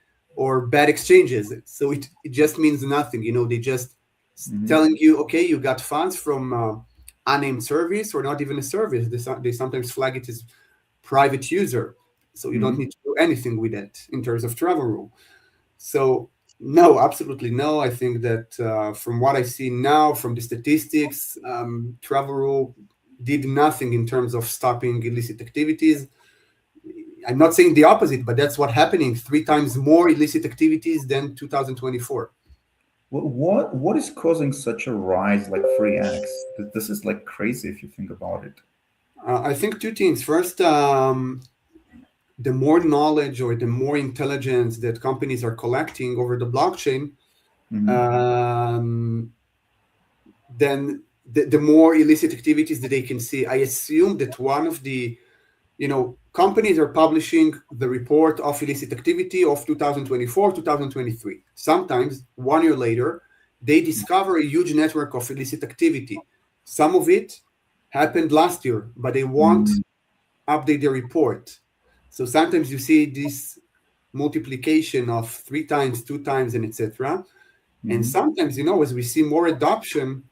bad exchanges. So it just means nothing. They just telling you, okay, you got funds from unnamed service or not even a service. They sometimes flag it as private user. So you don't need to do anything with it in terms of travel rule. So no, absolutely no. I think that from what I see now from the statistics, travel rule did nothing in terms of stopping illicit activities. I'm not saying the opposite, but that's what's happening. 3 times more illicit activities than 2024. What is causing such a rise like 3x? This is like crazy if you think about it. I think 2 things. First, the more knowledge or the more intelligence that companies are collecting over the blockchain, then the more illicit activities that they can see. I assume that one of the, companies are publishing the report of illicit activity of 2024, 2023. Sometimes 1 year later, they discover a huge network of illicit activity. Some of it happened last year, but they won't update their report. So sometimes you see this multiplication of 3 times, 2 times, and etc. And sometimes, as we see more adoption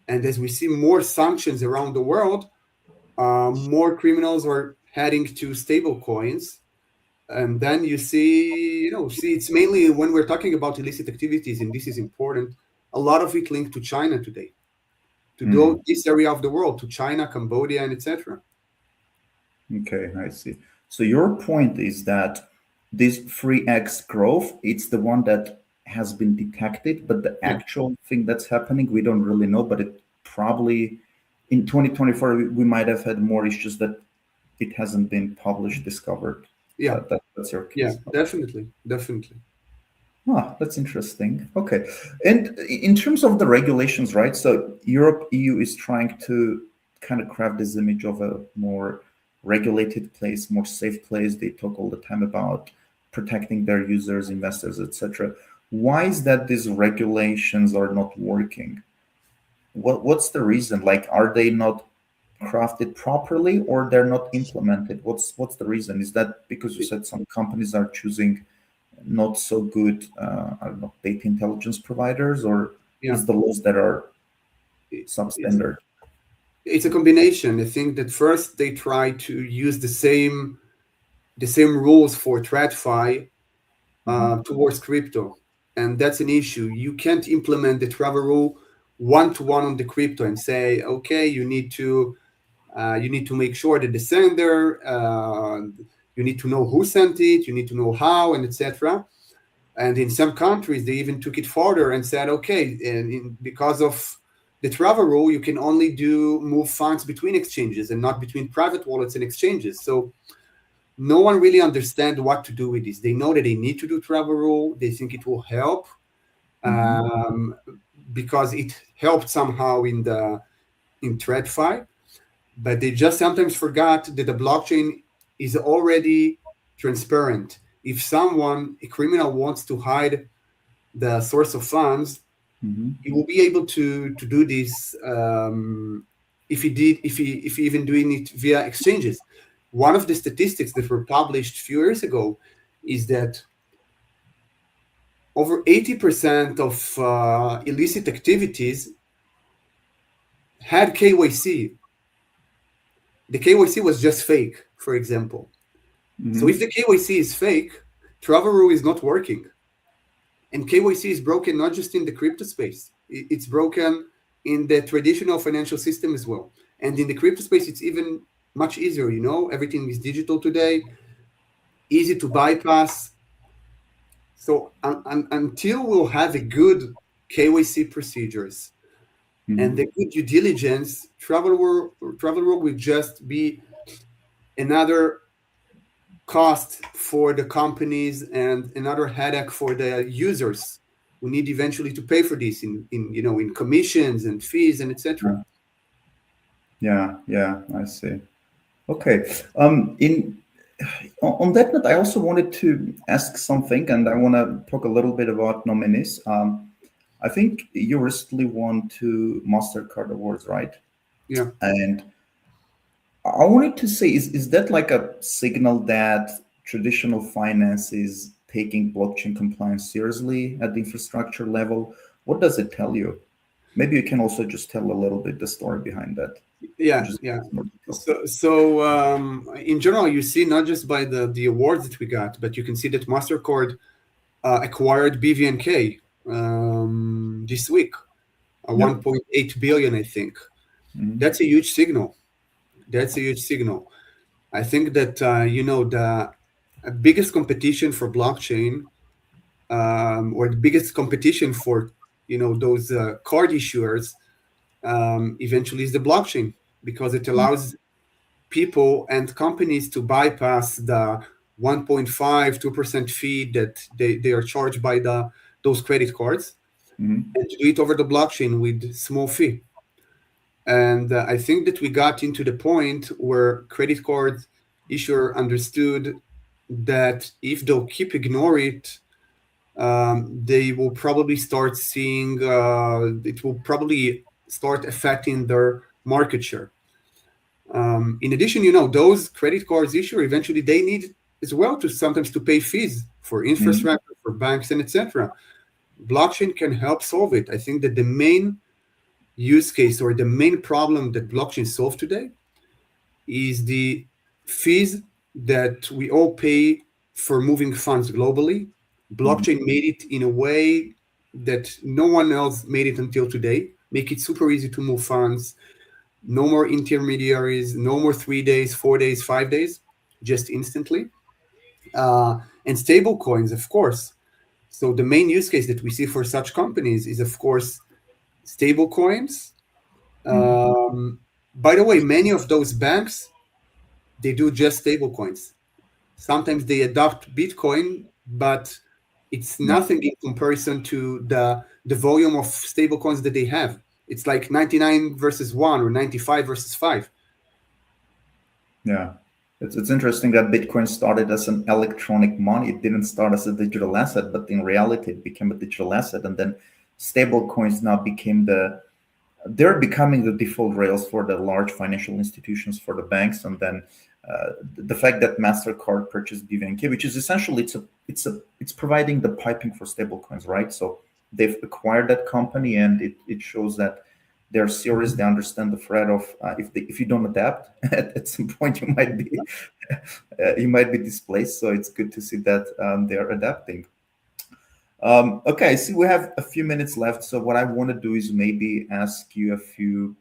and as we see more sanctions around the world, more criminals are heading to stable coins. And then you see it's mainly when we're talking about illicit activities, and this is important, a lot of it linked to China today, to this area of the world, to China, Cambodia, and etc. Okay, I see. So your point is that this 3x growth, it's the one that has been detected, but the actual thing that's happening, we don't really know, but it probably in 2024, we might have had more issues that it hasn't been published, discovered. Yeah, that's your case. Yeah, definitely. Ah, that's interesting. Okay. And in terms of the regulations, right? So Europe, EU is trying to kind of craft this image of a more regulated place, more safe place. They talk all the time about protecting their users, investors, etc. Why is that these regulations are not working? What's the reason? Like, are they not crafted properly, or they're not implemented? What's the reason? Is that because you said some companies are choosing not so good, I don't know, data intelligence providers, or is the laws that are substandard? It's a combination. I think that first they try to use the same rules for TradFi towards crypto, and that's an issue. You can't implement the travel rule one-to-one on the crypto and say, okay, you need to make sure that the sender, you need to know who sent it, you need to know how, and etc. And in some countries, they even took it further and said, okay, because of the travel rule, you can only move funds between exchanges and not between private wallets and exchanges. So no one really understands what to do with this. They know that they need to do travel rule. They think it will help because it helped somehow in TradFi, but they just sometimes forgot that the blockchain is already transparent. If a criminal wants to hide the source of funds, he will be able to do this if he even doing it via exchanges. One of the statistics that were published a few years ago is that over 80% of illicit activities had KYC. The KYC was just fake, for example. So if the KYC is fake, travel rule is not working. And KYC is broken not just in the crypto space. It's broken in the traditional financial system as well. And in the crypto space, it's even much easier. Everything is digital today, easy to bypass. So until we'll have a good KYC procedures and the good due diligence, travel rule will just be another cost for the companies and another headache for the users who need eventually to pay for this in commissions and fees and etc. Yeah, I see. Okay. On that note, I also wanted to ask something, and I want to talk a little bit about Nominis. I think you recently won 2 MasterCard awards, right? Yeah. And I wanted to say, is that like a signal that traditional finance is taking blockchain compliance seriously at the infrastructure level? What does it tell you? Maybe you can also just tell a little bit the story behind that. Yeah. So in general, you see not just by the awards that we got, but you can see that MasterCard acquired BVNK this week, 1.8 billion, I think. That's a huge signal. I think that the biggest competition for blockchain, or the biggest competition for those card issuers, eventually is the blockchain, because it allows people and companies to bypass the 1.5-2% fee that they are charged by those credit cards, and to do it over the blockchain with small fee. And I think that we got into the point where credit card issuer understood that if they'll keep ignoring it, they will probably start seeing it will probably start affecting their market share. In addition, those credit cards issuer eventually they need as well to sometimes to pay fees for infrastructure, for banks, and etc. Blockchain can help solve it. I think that the main use case or the main problem that blockchain solves today is the fees that we all pay for moving funds globally. Blockchain made it in a way that no one else made it until today. Make it super easy to move funds. No more intermediaries, no more 3 days, 4 days, 5 days, just instantly. And stable coins, of course. So the main use case that we see for such companies is, of course, stable coins. By the way, many of those banks, they do just stable coins. Sometimes they adopt Bitcoin, but it's nothing in comparison to the volume of stable coins that they have. It's like 99 versus 1 or 95 versus 5. Yeah. It's interesting that Bitcoin started as an electronic money. It didn't start as a digital asset, but in reality, it became a digital asset. And then stable coins now they're becoming the default rails for the large financial institutions, for the banks. And then the fact that MasterCard purchased BVNK, which is essentially, it's providing the piping for stable coins, right? So they've acquired that company, and it shows that they're serious. They understand the threat of if you don't adapt, at some point you might be displaced. So it's good to see that they're adapting. Okay, see, we have a few minutes left. So what I want to do is maybe ask you a few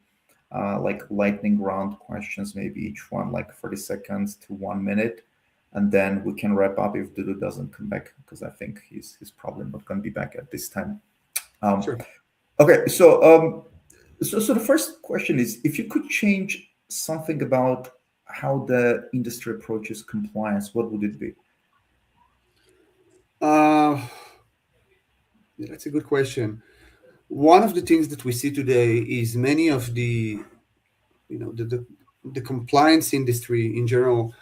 like lightning round questions, maybe each one like 30 seconds to 1 minute, and then we can wrap up if Dudu doesn't come back, because I think he's probably not going to be back at this time. Sure. Okay, so the first question is, if you could change something about how the industry approaches compliance, what would it be? That's a good question. One of the things that we see today is many of the compliance industry in general,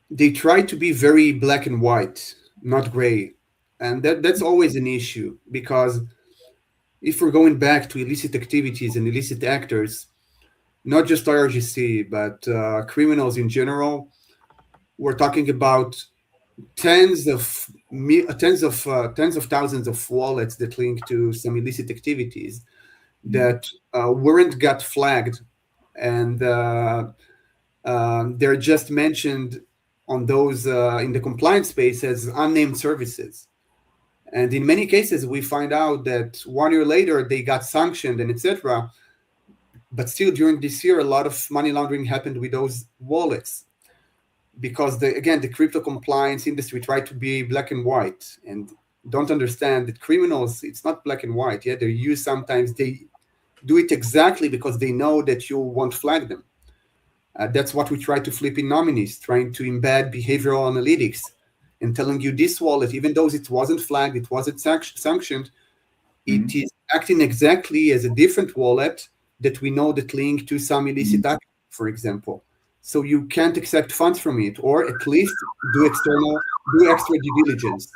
they try to be very black and white, not gray. And that's always an issue, because if we're going back to illicit activities and illicit actors, not just IRGC, but criminals in general, we're talking about tens of thousands of wallets that link to some illicit activities that weren't got flagged, and they're just mentioned on those in the compliance space as unnamed services. And in many cases, we find out that 1 year later they got sanctioned and etc. But still, during this year, a lot of money laundering happened with those wallets, because the crypto compliance industry tried to be black and white and don't understand that criminals, it's not black and white. Yeah, sometimes they do it exactly because they know that you won't flag them. That's what we try to flip in Nominis, trying to embed behavioral analytics and telling you this wallet, even though it wasn't flagged, it wasn't sanctioned, it is acting exactly as a different wallet that we know that link to some illicit act, for example. So you can't accept funds from it, or at least do extra due diligence.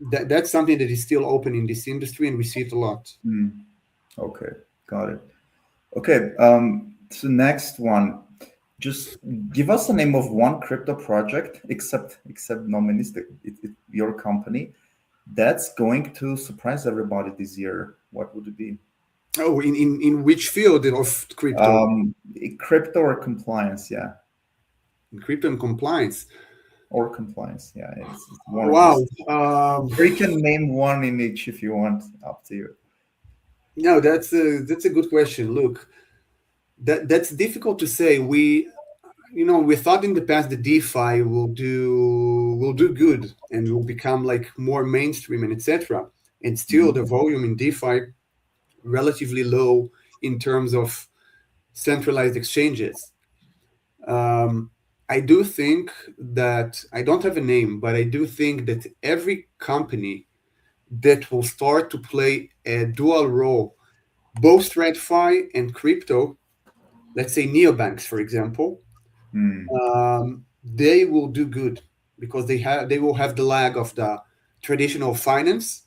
That's something that is still open in this industry, and we see it a lot. Okay, got it. Okay, so next one, just give us the name of one crypto project, except Nominis, your company, that's going to surprise everybody this year. What would it be? Oh, in which field of crypto? Crypto or compliance, yeah. In crypto and compliance. Or compliance, yeah. It's one. Wow. Or you can name one in each if you want, up to you. No, that's a good question. Look, that's difficult to say. We thought in the past that DeFi will do good and will become like more mainstream and etc. And still the volume in DeFi relatively low in terms of centralized exchanges. I do think that, I don't have a name, but I do think that every company that will start to play a dual role, both TradFi and crypto, let's say neobanks, for example, they will do good, because they will have the lag of the traditional finance,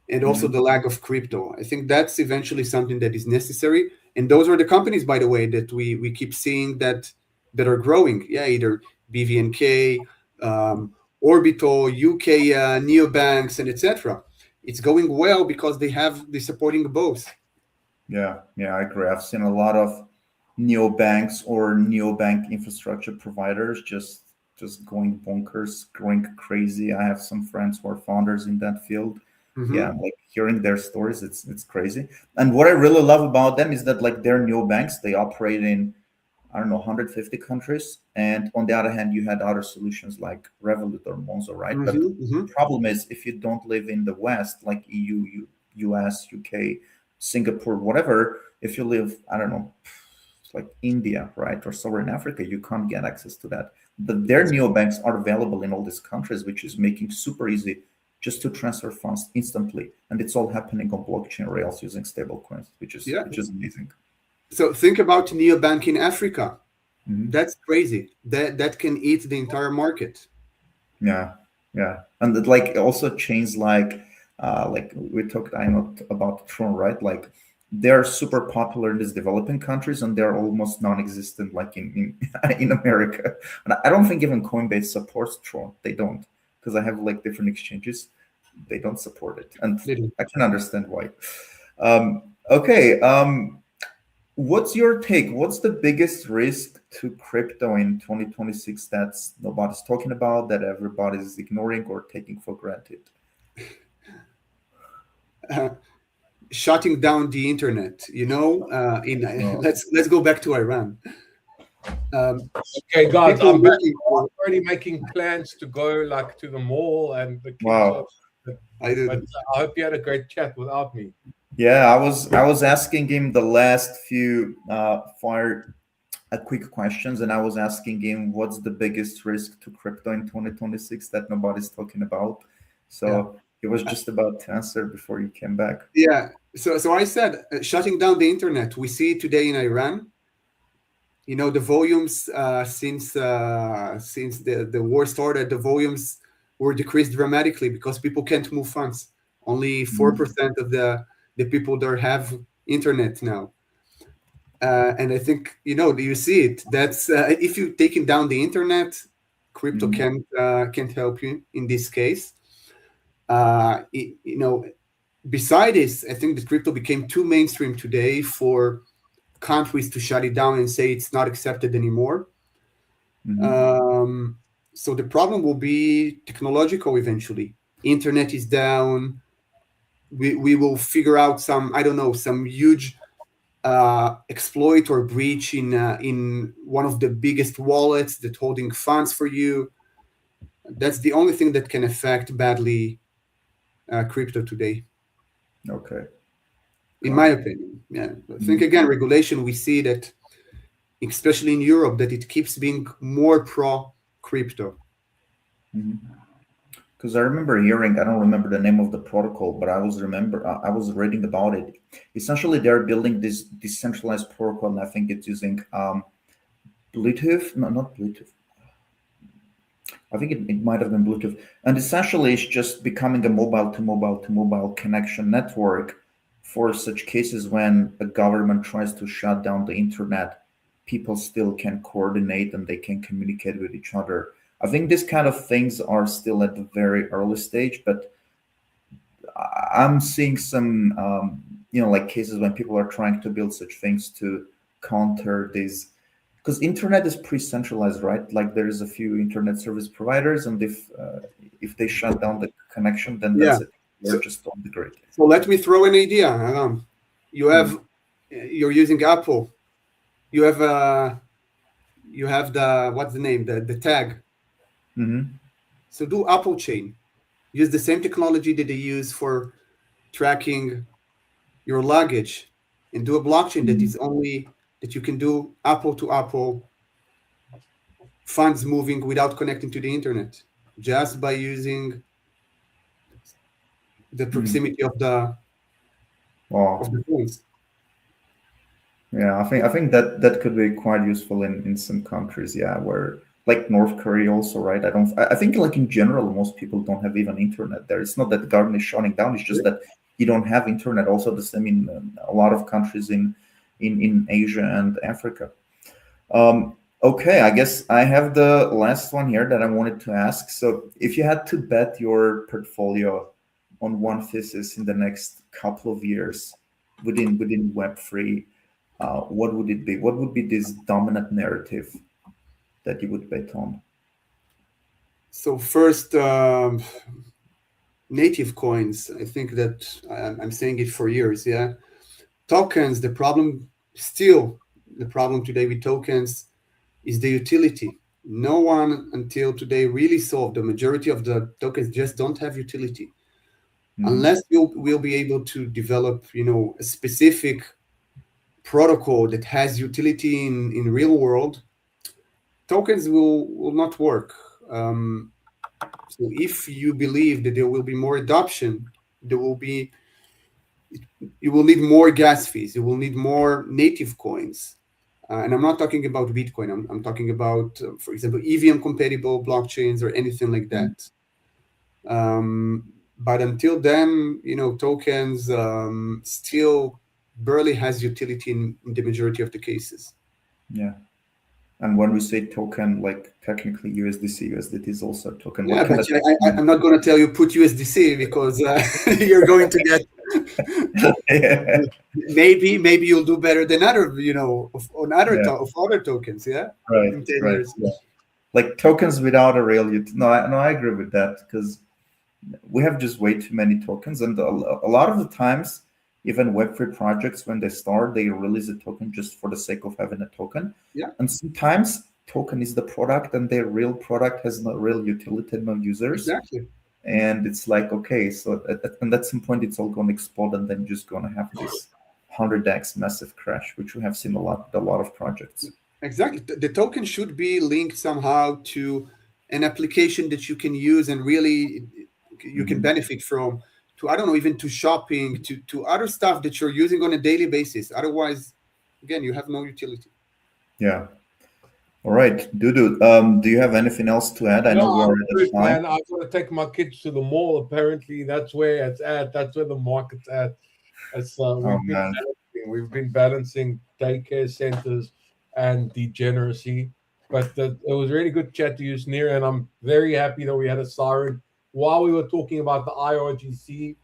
and also the lack of crypto. I think that's eventually something that is necessary. And those are the companies, by the way, that we keep seeing that are growing. Yeah, either BVNK, Orbital, UK neobanks, and etc. It's going well because they have the supporting both. Yeah, I agree. I've seen a lot of neobanks or neobank infrastructure providers just going bonkers, going crazy. I have some friends who are founders in that field. Yeah, like hearing their stories, it's crazy. And what I really love about them is that like they're neobanks. They operate in, I don't know, 150 countries. And on the other hand, you had other solutions like Revolut or Monzo, right? But the problem is if you don't live in the West, like EU, US, UK, Singapore, whatever, if you live, I don't know, like India, right, or somewhere in Africa, you can't get access to that. But their neobanks are available in all these countries, which is making super easy just to transfer funds instantly, and it's all happening on blockchain rails using stablecoins, which is amazing. So think about neobank in Africa. That's crazy. That can eat the entire market. Yeah, and it, like also chains like we talked about Tron, right? Like they're super popular in these developing countries, and they're almost non-existent like in America. And I don't think even Coinbase supports Tron. They don't, because I have like different exchanges. They don't support it, and I can understand why. Okay. What's your take? What's the biggest risk to crypto in 2026 that's nobody's talking about, that everybody's ignoring or taking for granted? Shutting down the internet. Let's go back to Iran. Okay, guys, I'm already making plans to go like to the mall and the kids. Wow. But I hope you had a great chat without me. Yeah, I was asking him the last few quick questions, and I was asking him what's the biggest risk to crypto in 2026 that nobody's talking about. So he was just about to answer before you came back. Yeah. So I said shutting down the internet. We see it today in Iran. The volumes since the war started, the volumes were decreased dramatically because people can't move funds. Only 4% of the people there have internet now. And I think, you see it. That's if you're taking down the internet, crypto can't help you in this case. Beside this, I think that crypto became too mainstream today for countries to shut it down and say it's not accepted anymore. So the problem will be technological eventually. Internet is down. We will figure out some huge exploit or breach in one of the biggest wallets that holding funds for you. That's the only thing that can affect badly crypto today. Okay. In my opinion, I think again, regulation, we see that, especially in Europe, that it keeps being more pro-crypto. Because I remember hearing, I don't remember the name of the protocol, but I was reading about it. Essentially, they're building this decentralized protocol, and I think it's using Bluetooth. No, not Bluetooth. I think it might have been Bluetooth. And essentially, it's just becoming a mobile-to-mobile connection network for such cases when a government tries to shut down the internet. People still can coordinate and they can communicate with each other. I think these kind of things are still at the very early stage, but I'm seeing some, like cases when people are trying to build such things to counter these, because internet is pre-centralized, right? Like there's a few internet service providers, and if they shut down the connection, then that's it. They're just on the grid. So let me throw an idea. You're using Apple. You have the what's the name? The tag. So do Apple Chain. Use the same technology that they use for tracking your luggage, and do a blockchain that is only that you can do Apple to Apple funds moving without connecting to the internet, just by using the proximity of the phones. Yeah, I think that could be quite useful in some countries, where like North Korea also, right? I think like in general, most people don't have even internet there. It's not that the government is shutting down. It's just that you don't have internet. Also the same in a lot of countries in Asia and Africa. Okay, I guess I have the last one here that I wanted to ask. So if you had to bet your portfolio on one thesis in the next couple of years within Web3, what would it be? What would be this dominant narrative that you would bet on? So first, native coins. I think that I'm saying it for years. Yeah, tokens. The problem today with tokens is the utility. No one until today really solved. The majority of the tokens just don't have utility. Unless we'll be able to develop, a specific protocol that has utility in real world, tokens will not work. So if you believe that there will be more adoption, you will need more gas fees. You will need more native coins. And I'm not talking about Bitcoin. I'm talking about, for example, EVM compatible blockchains or anything like that. But until then, tokens still barely has utility in the majority of the cases. Yeah. And when we say token, like technically USDT is also a token. Yeah, but I'm not going to tell you put USDC because you're going to get maybe you'll do better than other other tokens. Yeah, right. Yeah. Like tokens without a real utility. No, I agree with that because we have just way too many tokens, and a lot of the times, even Web3 projects, when they start, they release a token just for the sake of having a token. Yeah. And sometimes token is the product and their real product has no real utility, no users. Exactly. And it's like, okay, so at some point it's all going to explode and then just going to have this 100x massive crash, which we have seen a lot of projects. Exactly. The token should be linked somehow to an application that you can use and really you can benefit from. To, I don't know, even to shopping, to other stuff that you're using on a daily basis. Otherwise, again, you have no utility. Yeah. All right, Dudu, do you have anything else to add? I know we're at time. Man, I've got to take my kids to the mall. Apparently, that's where it's at. That's where the market's at. It's, we've been balancing daycare centers and degeneracy. But it was really good chat to you, Snir, and I'm very happy that we had a siren while we were talking about the IRGC.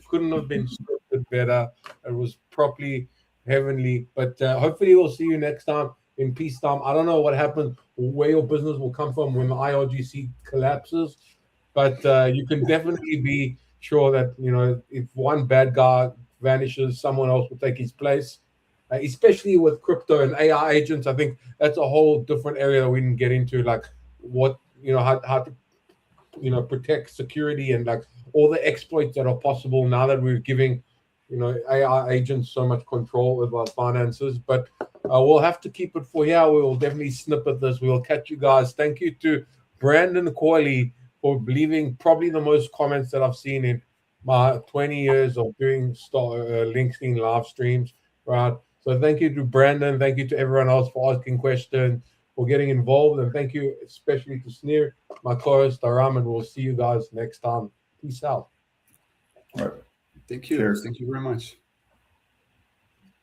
Couldn't have been scripted better. It was properly heavenly. But hopefully we'll see you next time in peacetime. I don't know what happens, where your business will come from when the IRGC collapses. But you can definitely be sure that, if one bad guy vanishes, someone else will take his place. Especially with crypto and AI agents, I think that's a whole different area that we didn't get into, like what, how to protect security and like all the exploits that are possible now that we're giving, AI agents so much control over our finances. But we'll have to keep it for here. We will definitely snippet this. We will catch you guys. Thank you to Brandon Coyley for leaving probably the most comments that I've seen in my 20 years of doing LinkedIn live streams, right? So thank you to Brandon. Thank you to everyone else for asking questions, for getting involved. And thank you especially to Snir, my co-host Aram, and we'll see you guys next time. Peace out. All right. Thank you. Cheers. Thank you very much.